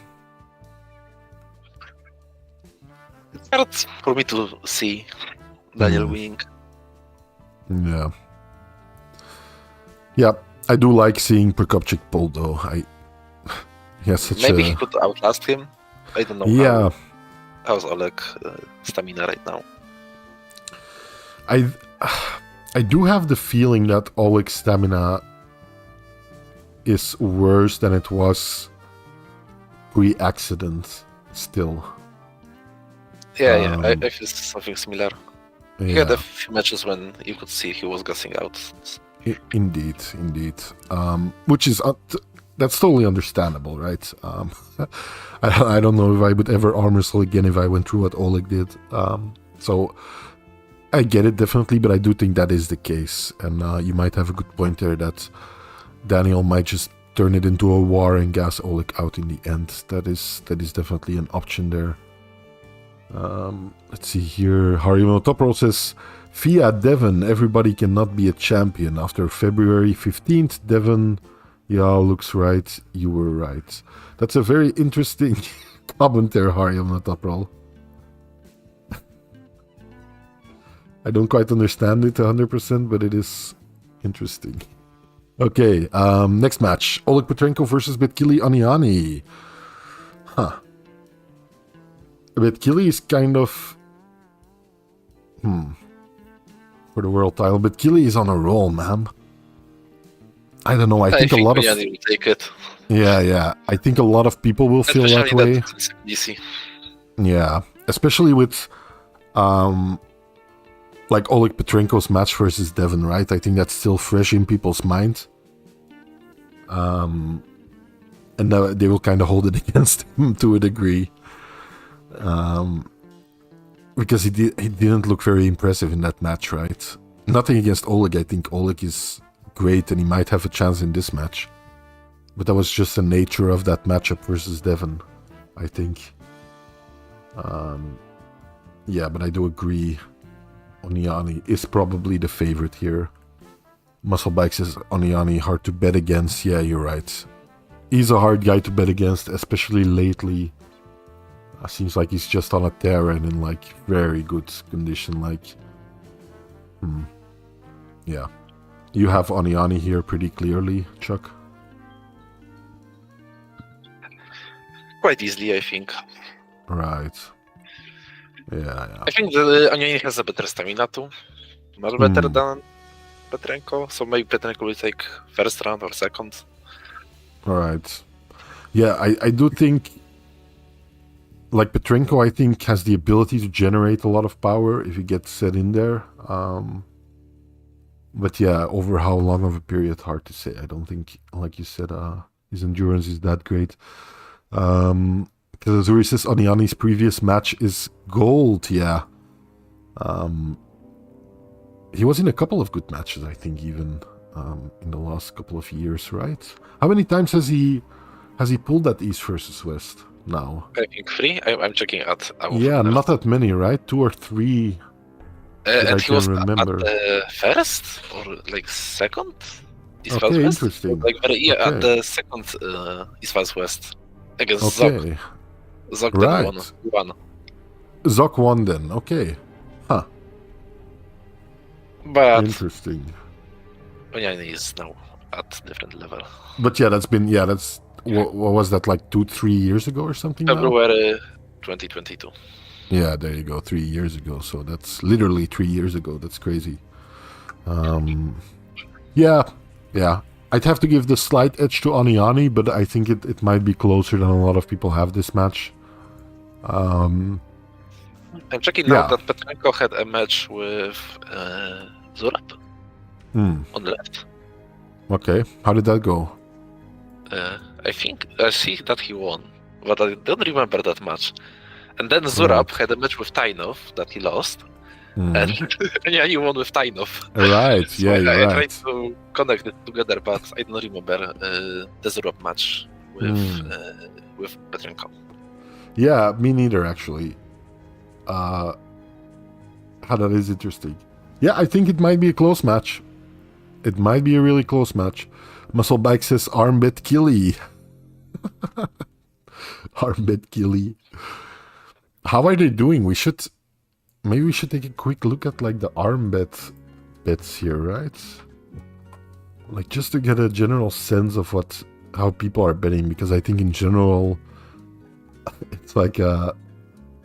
S5: It's hard for me to see Daniel winning.
S4: Yeah. Yeah, I do like seeing Procopciuc pull though. He has such
S5: Maybe he could outlast him. I don't know.
S4: Yeah.
S5: How's Oleg stamina right now?
S4: I do have the feeling that Oleg's stamina is worse than it was pre-accident still.
S5: Yeah, I feel something similar.
S4: Yeah.
S5: He had a few matches when you could see he was gassing out.
S4: Indeed. Which is... that's totally understandable, right? I don't know if I would ever arm wrestle again if I went through what Oleg did. So... I get it, definitely, but I do think that is the case. And you might have a good point there that Daniel might just turn it into a war and gas Oleg out in the end. That is definitely an option there. Let's see here. Harimo Toprol says, Via Devon, everybody cannot be a champion. After February 15th, Devon, yeah, looks right. You were right. That's a very interesting comment there, Harimo Toprol. I don't quite understand it 100%, but it is interesting. Okay, next match. Oleg Petrenko versus Betkili Oniani. Betkili is kind of... For the world title. Betkili is on a roll, man. I don't know, I think a lot of...
S5: Oniani will take it.
S4: Yeah. I think a lot of people will feel that way.
S5: It's easy.
S4: Yeah, especially with... like Oleg Petrenko's match versus Devon, right? I think that's still fresh in people's mind. And they will kind of hold it against him to a degree. Because he didn't look very impressive in that match, right? Nothing against Oleg. I think Oleg is great and he might have a chance in this match. But that was just the nature of that matchup versus Devon, I think. Yeah, but I do agree. Oniani is probably the favorite here. Musclebike says Oniani hard to bet against. Yeah, you're right. He's a hard guy to bet against, especially lately. Seems like he's just on a tear and in like very good condition. Like, yeah. You have Oniani here pretty clearly, Chuck.
S5: Quite easily, I think.
S4: Right. Yeah.
S5: I think the Oniani has a better stamina too. Much better than Petrenko. So maybe Petrenko will take first round or second.
S4: Alright. Yeah, I do think like Petrenko, I think, has the ability to generate a lot of power if he gets set in there. But yeah, over how long of a period, hard to say. I don't think, like you said, his endurance is that great. Because Azuri says Oniani's previous match is gold, yeah. He was in a couple of good matches, I think, even in the last couple of years, right? How many times has he pulled that East versus West now?
S5: I think 3. I'm checking out.
S4: Yeah, not that many, right? 2 or 3 that I
S5: And he
S4: can
S5: was
S4: remember.
S5: at the first or like second East
S4: Okay,
S5: West West?
S4: interesting.
S5: Like at
S4: Okay.
S5: the second East West West against
S4: Okay,
S5: Zhokh then
S4: right.
S5: won.
S4: Zhokh won then. Okay,
S5: But
S4: interesting.
S5: Oniani is now at different level.
S4: But yeah, that's what was that, like 2-3 years ago or something? Now?
S5: February 2022.
S4: Yeah, there you go. 3 years ago. So that's literally 3 years ago. That's crazy. Yeah. I'd have to give the slight edge to Oniani, but I think it might be closer than a lot of people have this match.
S5: I'm checking
S4: Yeah.
S5: out that Petrenko had a match with Zurab on the left.
S4: Okay, how did that go?
S5: I think I see that he won, but I don't remember that match. And then Zurab had a match with Tainov that he lost, and Oniani won with Tainov.
S4: Right,
S5: So
S4: yeah,
S5: I
S4: you're
S5: tried
S4: right.
S5: to connect it together, but I don't remember the Zurab match with Petrenko.
S4: Yeah, me neither, actually. That is interesting. Yeah, I think it might be a close match. It might be a really close match. Musclebike says armbit killy. Armbit killy. How are they doing? Maybe we should take a quick look at like the armbit bets here, right? Like just to get a general sense of how people are betting, because I think in general it's like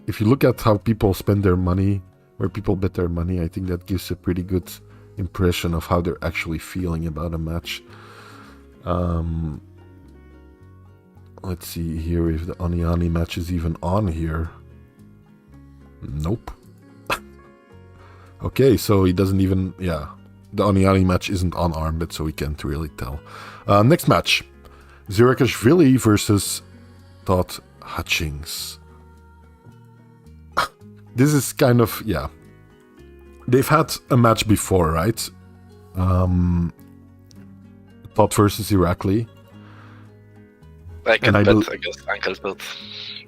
S4: if you look at how people spend their money, where people bet their money, I think that gives a pretty good impression of how they're actually feeling about a match. Let's see here if the Oniani match is even on here. Nope. Okay, so he doesn't even, the Oniani match isn't on armbit, so we can't really tell. Next match, Saginashvili versus Todd Hutchings. This is kind of, they've had a match before, right? Todd versus Irakli.
S5: I can bet against Uncle Todd.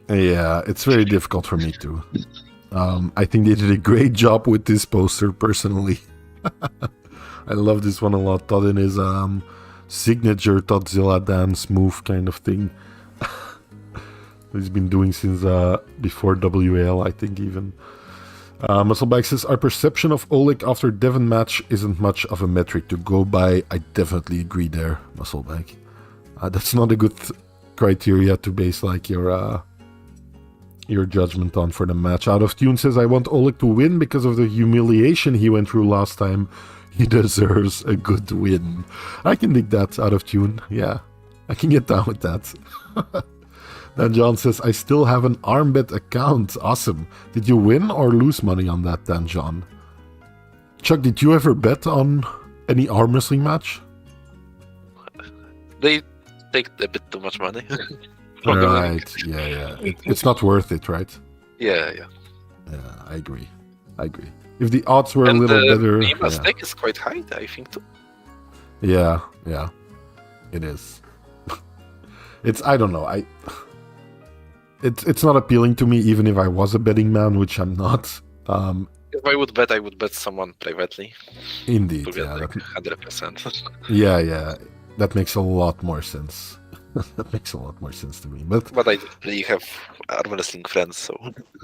S4: Yeah, it's very difficult for me too. I think they did a great job with this poster, personally. I love this one a lot. Todd in his signature Toddzilla dance move kind of thing. He's been doing since before WAL, I think, even. Musclebike says, our perception of Oleg after Devon match isn't much of a metric to go by. I definitely agree there, Musclebike. That's not a good criteria to base like your judgment on for the match. Out of Tune says, I want Oleg to win because of the humiliation he went through last time. He deserves a good win. I can dig that, Out of Tune. Yeah, I can get down with that. Then John says, I still have an armbet account. Awesome. Did you win or lose money on that then, John? Chuck, did you ever bet on any arm wrestling match?
S5: They take a bit too much money.
S4: Right, yeah. It's not worth it, right?
S5: Yeah.
S4: Yeah, I agree. If the odds were a little better...
S5: the mistake is quite high, I think, too.
S4: Yeah, it is. I don't know, It's not appealing to me, even if I was a betting man, which I'm not.
S5: If I would bet someone privately.
S4: Indeed,
S5: To get
S4: yeah.
S5: 100%.
S4: Yeah, that makes a lot more sense. That makes a lot more sense to me. But
S5: I don't really have arm wrestling friends, so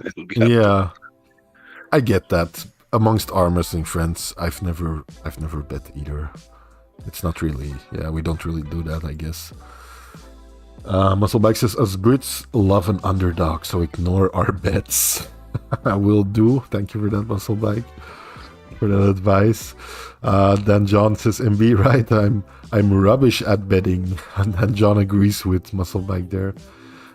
S5: it will be hard.
S4: yeah, I get that. Amongst arm wrestling friends, I've never bet either. It's not really, we don't really do that, I guess. Musclebike says, us Brits love an underdog, so ignore our bets. I will do. Thank you for that, Musclebike, for that advice. Then John says, MB, right, I'm rubbish at betting. And then John agrees with Musclebike there.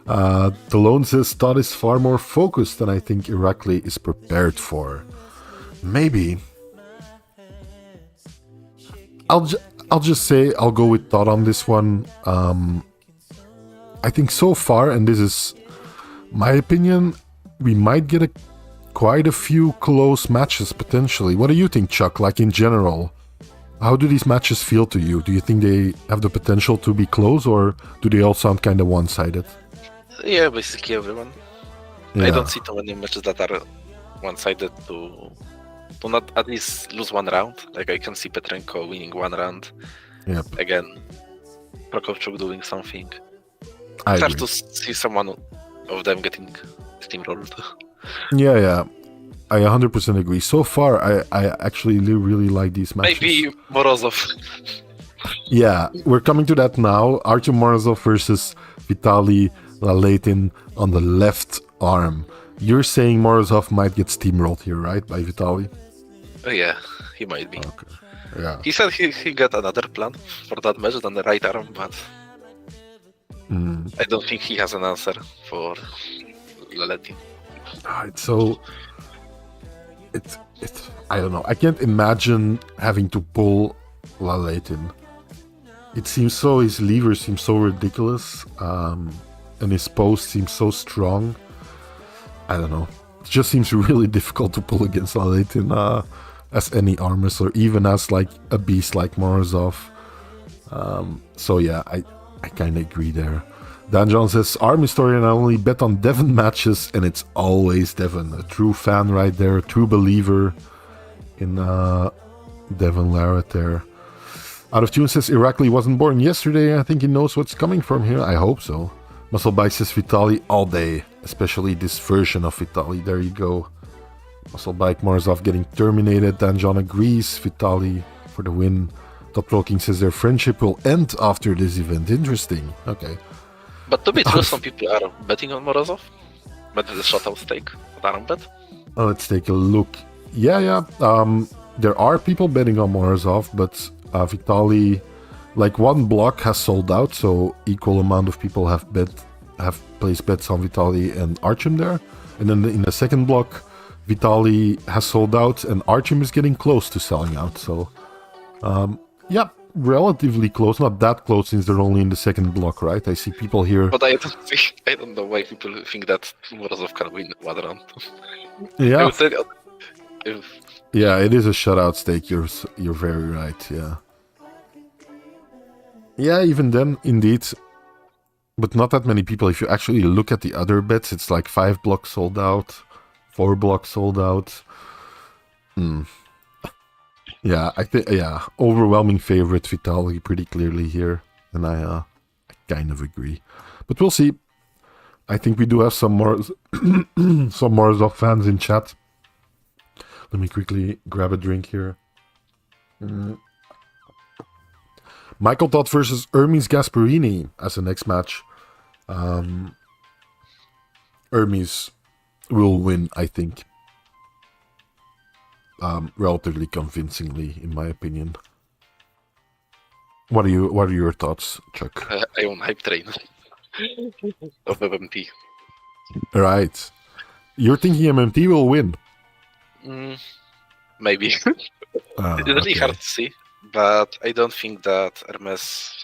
S4: Talone says, Todd is far more focused than I think Irakli is prepared for. Maybe. I'll just say I'll go with Todd on this one. I think so far, and this is my opinion, we might get quite a few close matches potentially. What do you think, Chuck? Like in general, how do these matches feel to you? Do you think they have the potential to be close, or do they all sound kind of one-sided?
S5: Yeah, basically everyone.
S4: Yeah.
S5: I don't see too many matches that are one-sided to to not at least lose one round. Like I can see Petrenko winning one round.
S4: Yep.
S5: Again, Procopciuc doing something.
S4: I
S5: It's hard
S4: agree.
S5: to see someone of them getting steamrolled.
S4: Yeah. I 100% agree. So far, I actually really like these matches.
S5: Maybe Morozov.
S4: Yeah, we're coming to that now. Artem Morozov versus Vitaly Laletin on the left arm. You're saying Morozov might get steamrolled here, right, by Vitaly?
S5: Yeah, he might be.
S4: Okay. Yeah.
S5: He said he got another plan for that match than the right arm, but I don't think he has an answer for Laletin.
S4: It's I don't know. I can't imagine having to pull Laletin. It seems so. His lever seems so ridiculous, and his post seems so strong. I don't know. It just seems really difficult to pull against Laletin as any arm wrestler, even as like a beast like Morozov. So yeah, I kind of agree there. Dan John says, arm historian, I only bet on Devon matches, and it's always Devon. A true fan right there, a true believer in Devon Larratt there. Out of Tune says, Irakli wasn't born yesterday. I think he knows what's coming from here. I hope so. Muscle Bike says, Vitaly all day, especially this version of Vitaly. There you go. Muscle Bike, Morozov getting terminated. Dan John agrees. Vitaly for the win. Top Talking says their friendship will end after this event. Interesting. Okay.
S5: But to be true, some people are betting on Morozov. But it's a shutout stake, not arm bet.
S4: Let's take a look. Yeah. There are people betting on Morozov, but Vitaly, like one block has sold out, so equal amount of people have placed bets on Vitaly and Artem there. And then in the second block, Vitaly has sold out, and Artem is getting close to selling out. So, yeah. Relatively close, not that close since they're only in the second block, right? I see people here.
S5: But I don't know why people think that Morozov can win one round.
S4: Yeah,
S5: I would say
S4: yeah, it is a shutout stake. You're very right. Yeah, even then, indeed, but not that many people. If you actually look at the other bets, it's like 5 blocks sold out, 4 blocks sold out. Yeah, I think overwhelming favorite Vitaly pretty clearly here, and I kind of agree. But we'll see. I think we do have some more Morozov fans in chat. Let me quickly grab a drink here. Michael Todd versus Hermes Gasparini as the next match. Hermes will win, I think. Relatively convincingly, in my opinion. What are your thoughts, Chuck?
S5: I own hype train of MMT.
S4: Right. You're thinking MMT will win?
S5: Maybe. It's really hard to see, but I don't think that Hermes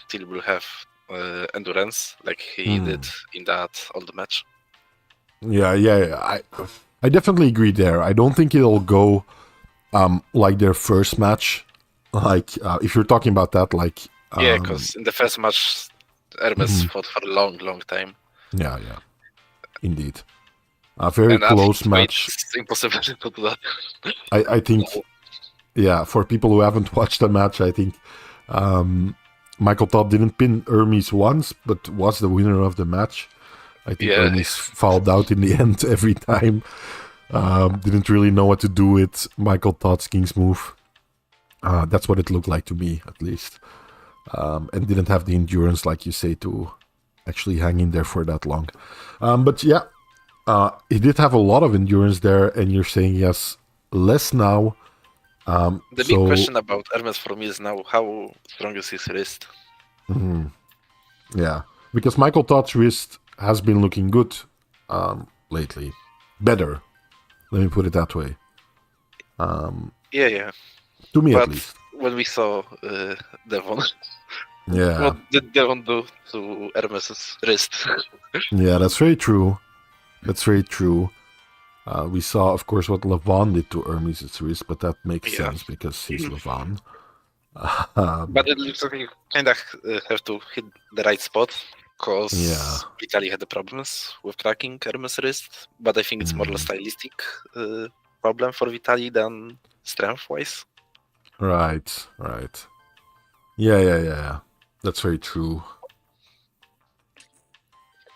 S5: still will have endurance like he did in that old match.
S4: Yeah. I definitely agree there. I don't think it'll go like their first match. Like if you're talking about that, like
S5: yeah, because in the first match, Hermes fought for a long time.
S4: Yeah, indeed. A very close match.
S5: It's impossible to do that.
S4: I think, yeah, for people who haven't watched the match, I think Michael Todd didn't pin Hermes once, but was the winner of the match. I think Hermes fouled out in the end every time. Didn't really know what to do with Michael Todd's King's move. That's what it looked like to me, at least. And didn't have the endurance, like you say, to actually hang in there for that long. But yeah, he did have a lot of endurance there, and you're saying he has less now.
S5: The big question about Hermes for me is now how strong is his wrist?
S4: Yeah, because Michael Todd's wrist has been looking good lately. Better. Let me put it that way.
S5: Yeah.
S4: To me,
S5: but
S4: at least.
S5: When we saw Devon,
S4: Yeah.
S5: what did Devon do to Hermes' wrist?
S4: Yeah, that's very true. We saw, of course, what Levon did to Hermes' wrist, but that makes sense because he's Levon.
S5: But it looks like you kind of have to hit the right spot because Italy had the problems with cracking Hermes' wrist. But I think it's more stylistic problem for Vitaly than strength-wise.
S4: Right. Yeah. That's very true.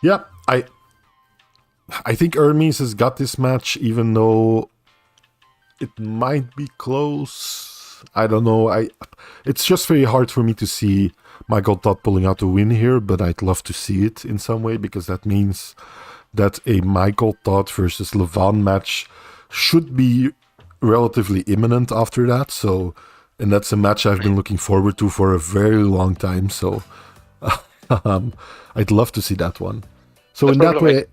S4: Yeah, I think Hermes has got this match, even though it might be close. I don't know. It's just very hard for me to see Michael Todd pulling out a win here, but I'd love to see it in some way, because that means that a Michael Todd versus Levan match should be relatively imminent after that. So, and that's a match I've been looking forward to for a very long time. So, I'd love to see that one. So in that way,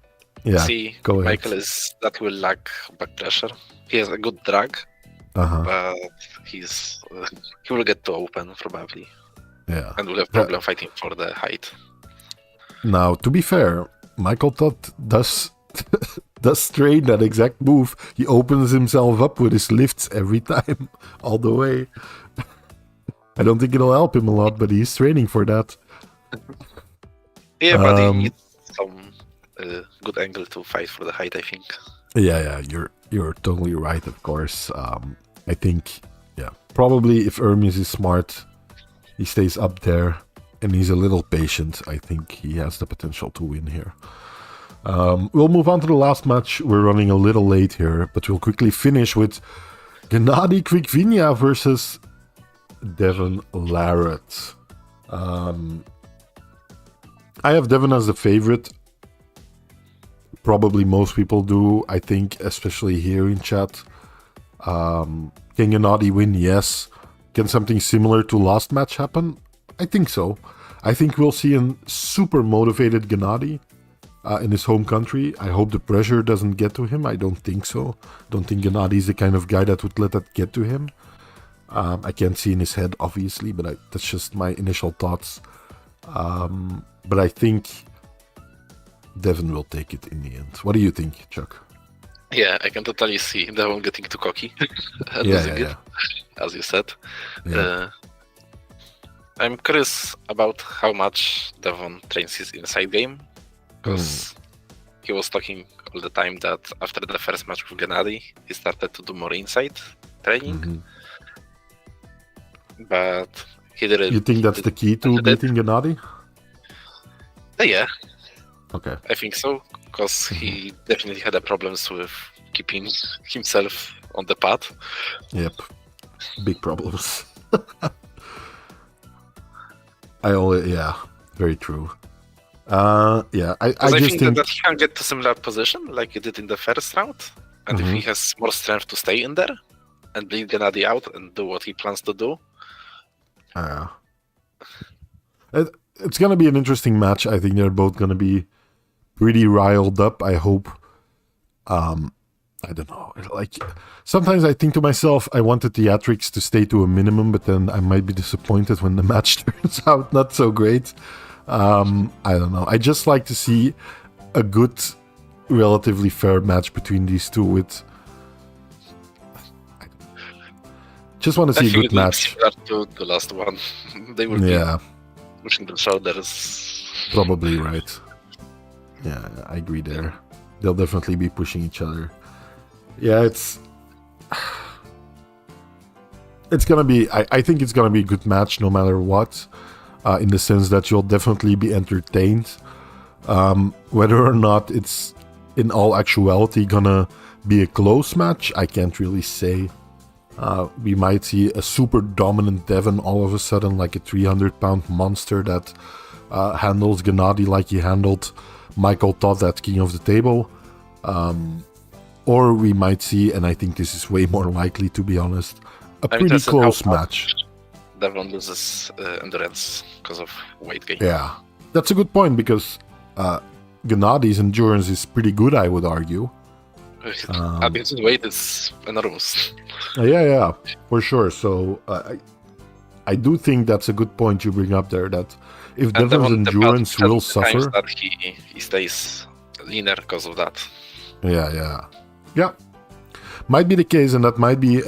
S4: go ahead.
S5: Michael is that will lack back pressure. He has a good drag, but he will get too open probably.
S4: Yeah,
S5: and will have problem fighting for the height.
S4: Now, to be fair, Michael Todd does train that exact move. He opens himself up with his lifts every time, all the way. I don't think it'll help him a lot, but he's training for that.
S5: Yeah, but he needs some good angle to fight for the height, I think.
S4: Yeah, you're totally right, of course. I think, probably if Hermes is smart, he stays up there, and he's a little patient. I think he has the potential to win here. We'll move on to the last match. We're running a little late here, but we'll quickly finish with Gennady Krikvinya versus Devon Larratt. I have Devon as the favorite. Probably most people do, I think, especially here in chat. Can Gennady win? Yes. Can something similar to last match happen? I think so. I think we'll see a super motivated Gennady in his home country. I hope the pressure doesn't get to him. I don't think so. Don't think Gennady is the kind of guy that would let that get to him. I can't see in his head, obviously, but that's just my initial thoughts. But I think Devon will take it in the end. What do you think, Chuck?
S5: Yeah, I can totally see Devon getting too cocky and
S4: losing
S5: it, as you said.
S4: Yeah.
S5: I'm curious about how much Devon trains his inside game, because he was talking all the time that after the first match with Gennady, he started to do more inside training. But he didn't.
S4: You think that's the key to beating Gennady?
S5: Yeah.
S4: Okay.
S5: I think so, because he definitely had problems with keeping himself on the path.
S4: Yep. Big problems. Very true. I just
S5: think that he can get to similar position like he did in the first round, and if he has more strength to stay in there and bleed Gennady out and do what he plans to do.
S4: It's gonna be an interesting match. I think they're both gonna be pretty riled up. I hope. I don't know. Like, sometimes I think to myself, I want the theatrics to stay to a minimum, but then I might be disappointed when the match turns out not so great. I don't know. I just like to see a good, relatively fair match between these two. Just want to see a good match.
S5: Similar to the last one, they will be pushing the shoulders.
S4: Probably right. Yeah, I agree there. They'll definitely be pushing each other. Yeah, it's gonna be. I think it's gonna be a good match no matter what. In the sense that you'll definitely be entertained. Whether or not it's in all actuality gonna be a close match, I can't really say. We might see a super dominant Devon all of a sudden, like a 300-pound monster that handles Gennady like he handled Michael Todd at King of the Table. Or we might see, and I think this is way more likely to be honest, a pretty close match.
S5: Devon loses endurance because of weight gain.
S4: Yeah, that's a good point, because Gennady's endurance is pretty good, I would argue.
S5: His weight is enormous.
S4: Yeah, for sure. So I do think that's a good point you bring up there, that if Devon's endurance will suffer...
S5: That he stays leaner because of that.
S4: Yeah. Might be the case, and that might be...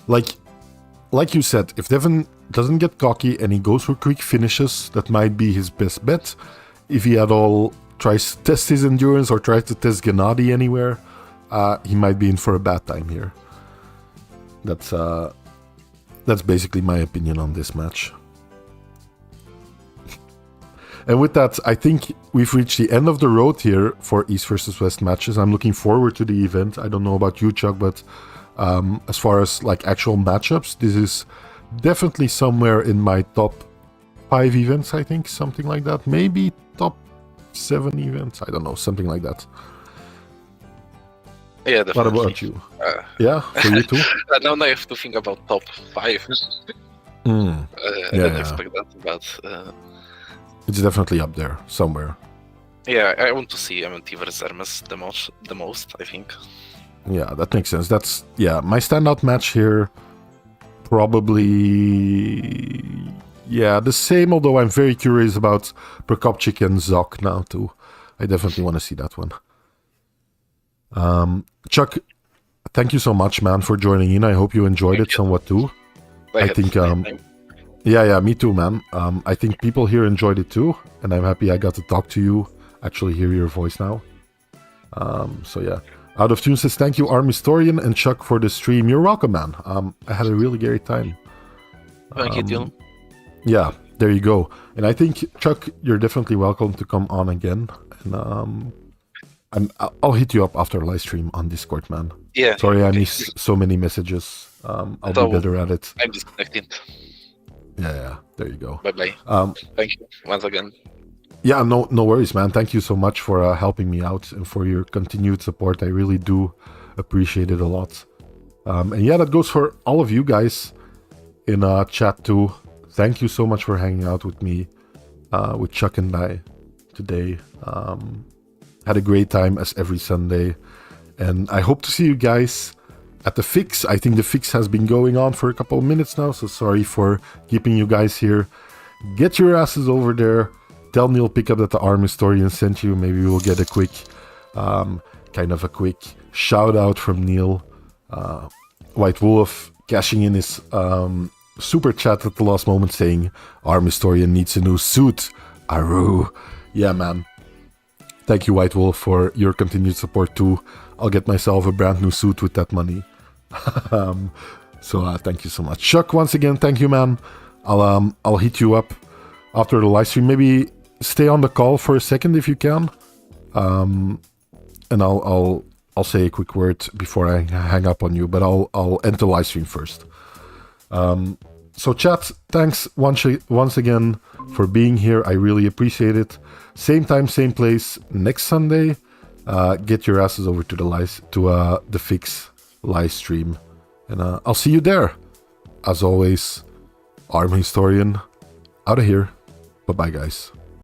S4: Like you said, if Devon doesn't get cocky and he goes for quick finishes, that might be his best bet. If he at all tries to test his endurance or tries to test Gennady anywhere, he might be in for a bad time here. That's basically my opinion on this match. And with that, I think we've reached the end of the road here for East versus West matches. I'm looking forward to the event. I don't know about you, Chuck, but as far as like actual matchups, this is definitely somewhere in my top 5 events, I think, something like that. Maybe top 7 events, I don't know, something like that.
S5: Yeah, definitely.
S4: What about you? Yeah, for you too?
S5: Now I have to think about top 5. I didn't expect that, but...
S4: it's definitely up there, somewhere.
S5: Yeah, I want to see MNT versus Hermes the most, I think.
S4: Yeah, that makes sense. That's, yeah, my standout match here, probably, yeah, the same, although I'm very curious about Procopciuc and Zhokh now, too. I definitely want to see that one. Chuck, thank you so much, man, for joining in. I hope you enjoyed it somewhat, too. I think, yeah, me too, man. I think people here enjoyed it, too, and I'm happy I got to talk to you, actually hear your voice now. So, yeah. Out of Tune says, thank you, Arm Historian and Chuck, for the stream. You're welcome, man. I had a really great time.
S5: Thank you, Dylan.
S4: Yeah, there you go. And I think, Chuck, you're definitely welcome to come on again. And I'll hit you up after a live stream on Discord, man.
S5: Yeah.
S4: Sorry, I missed so many messages. I'll be better at it.
S5: I'm disconnected.
S4: Yeah, there you go.
S5: Bye-bye. Thank you once again.
S4: Yeah, no worries, man. Thank you so much for helping me out and for your continued support. I really do appreciate it a lot. And yeah, that goes for all of you guys in chat too. Thank you so much for hanging out with me, with Chuck and I today. Had a great time as every Sunday. And I hope to see you guys at the Fix. I think the Fix has been going on for a couple of minutes now, so sorry for keeping you guys here. Get your asses over there. Tell Neil Pickup that the Arm Historian sent you. Maybe we'll get a quick, quick shout out from Neil. White Wolf cashing in his super chat at the last moment saying, Arm Historian needs a new suit. Aru. Yeah, man. Thank you, White Wolf, for your continued support too. I'll get myself a brand new suit with that money. So thank you so much. Chuck, once again, thank you, man. I'll hit you up after the live stream. Maybe stay on the call for a second if you can. And I'll say a quick word before I hang up on you, but I'll end the live stream first. So chat, thanks once again for being here. I really appreciate it. Same time, same place next Sunday. Get your asses over to the Fix live stream, and I'll see you there. As always, Arm Historian out of here. Bye bye, guys.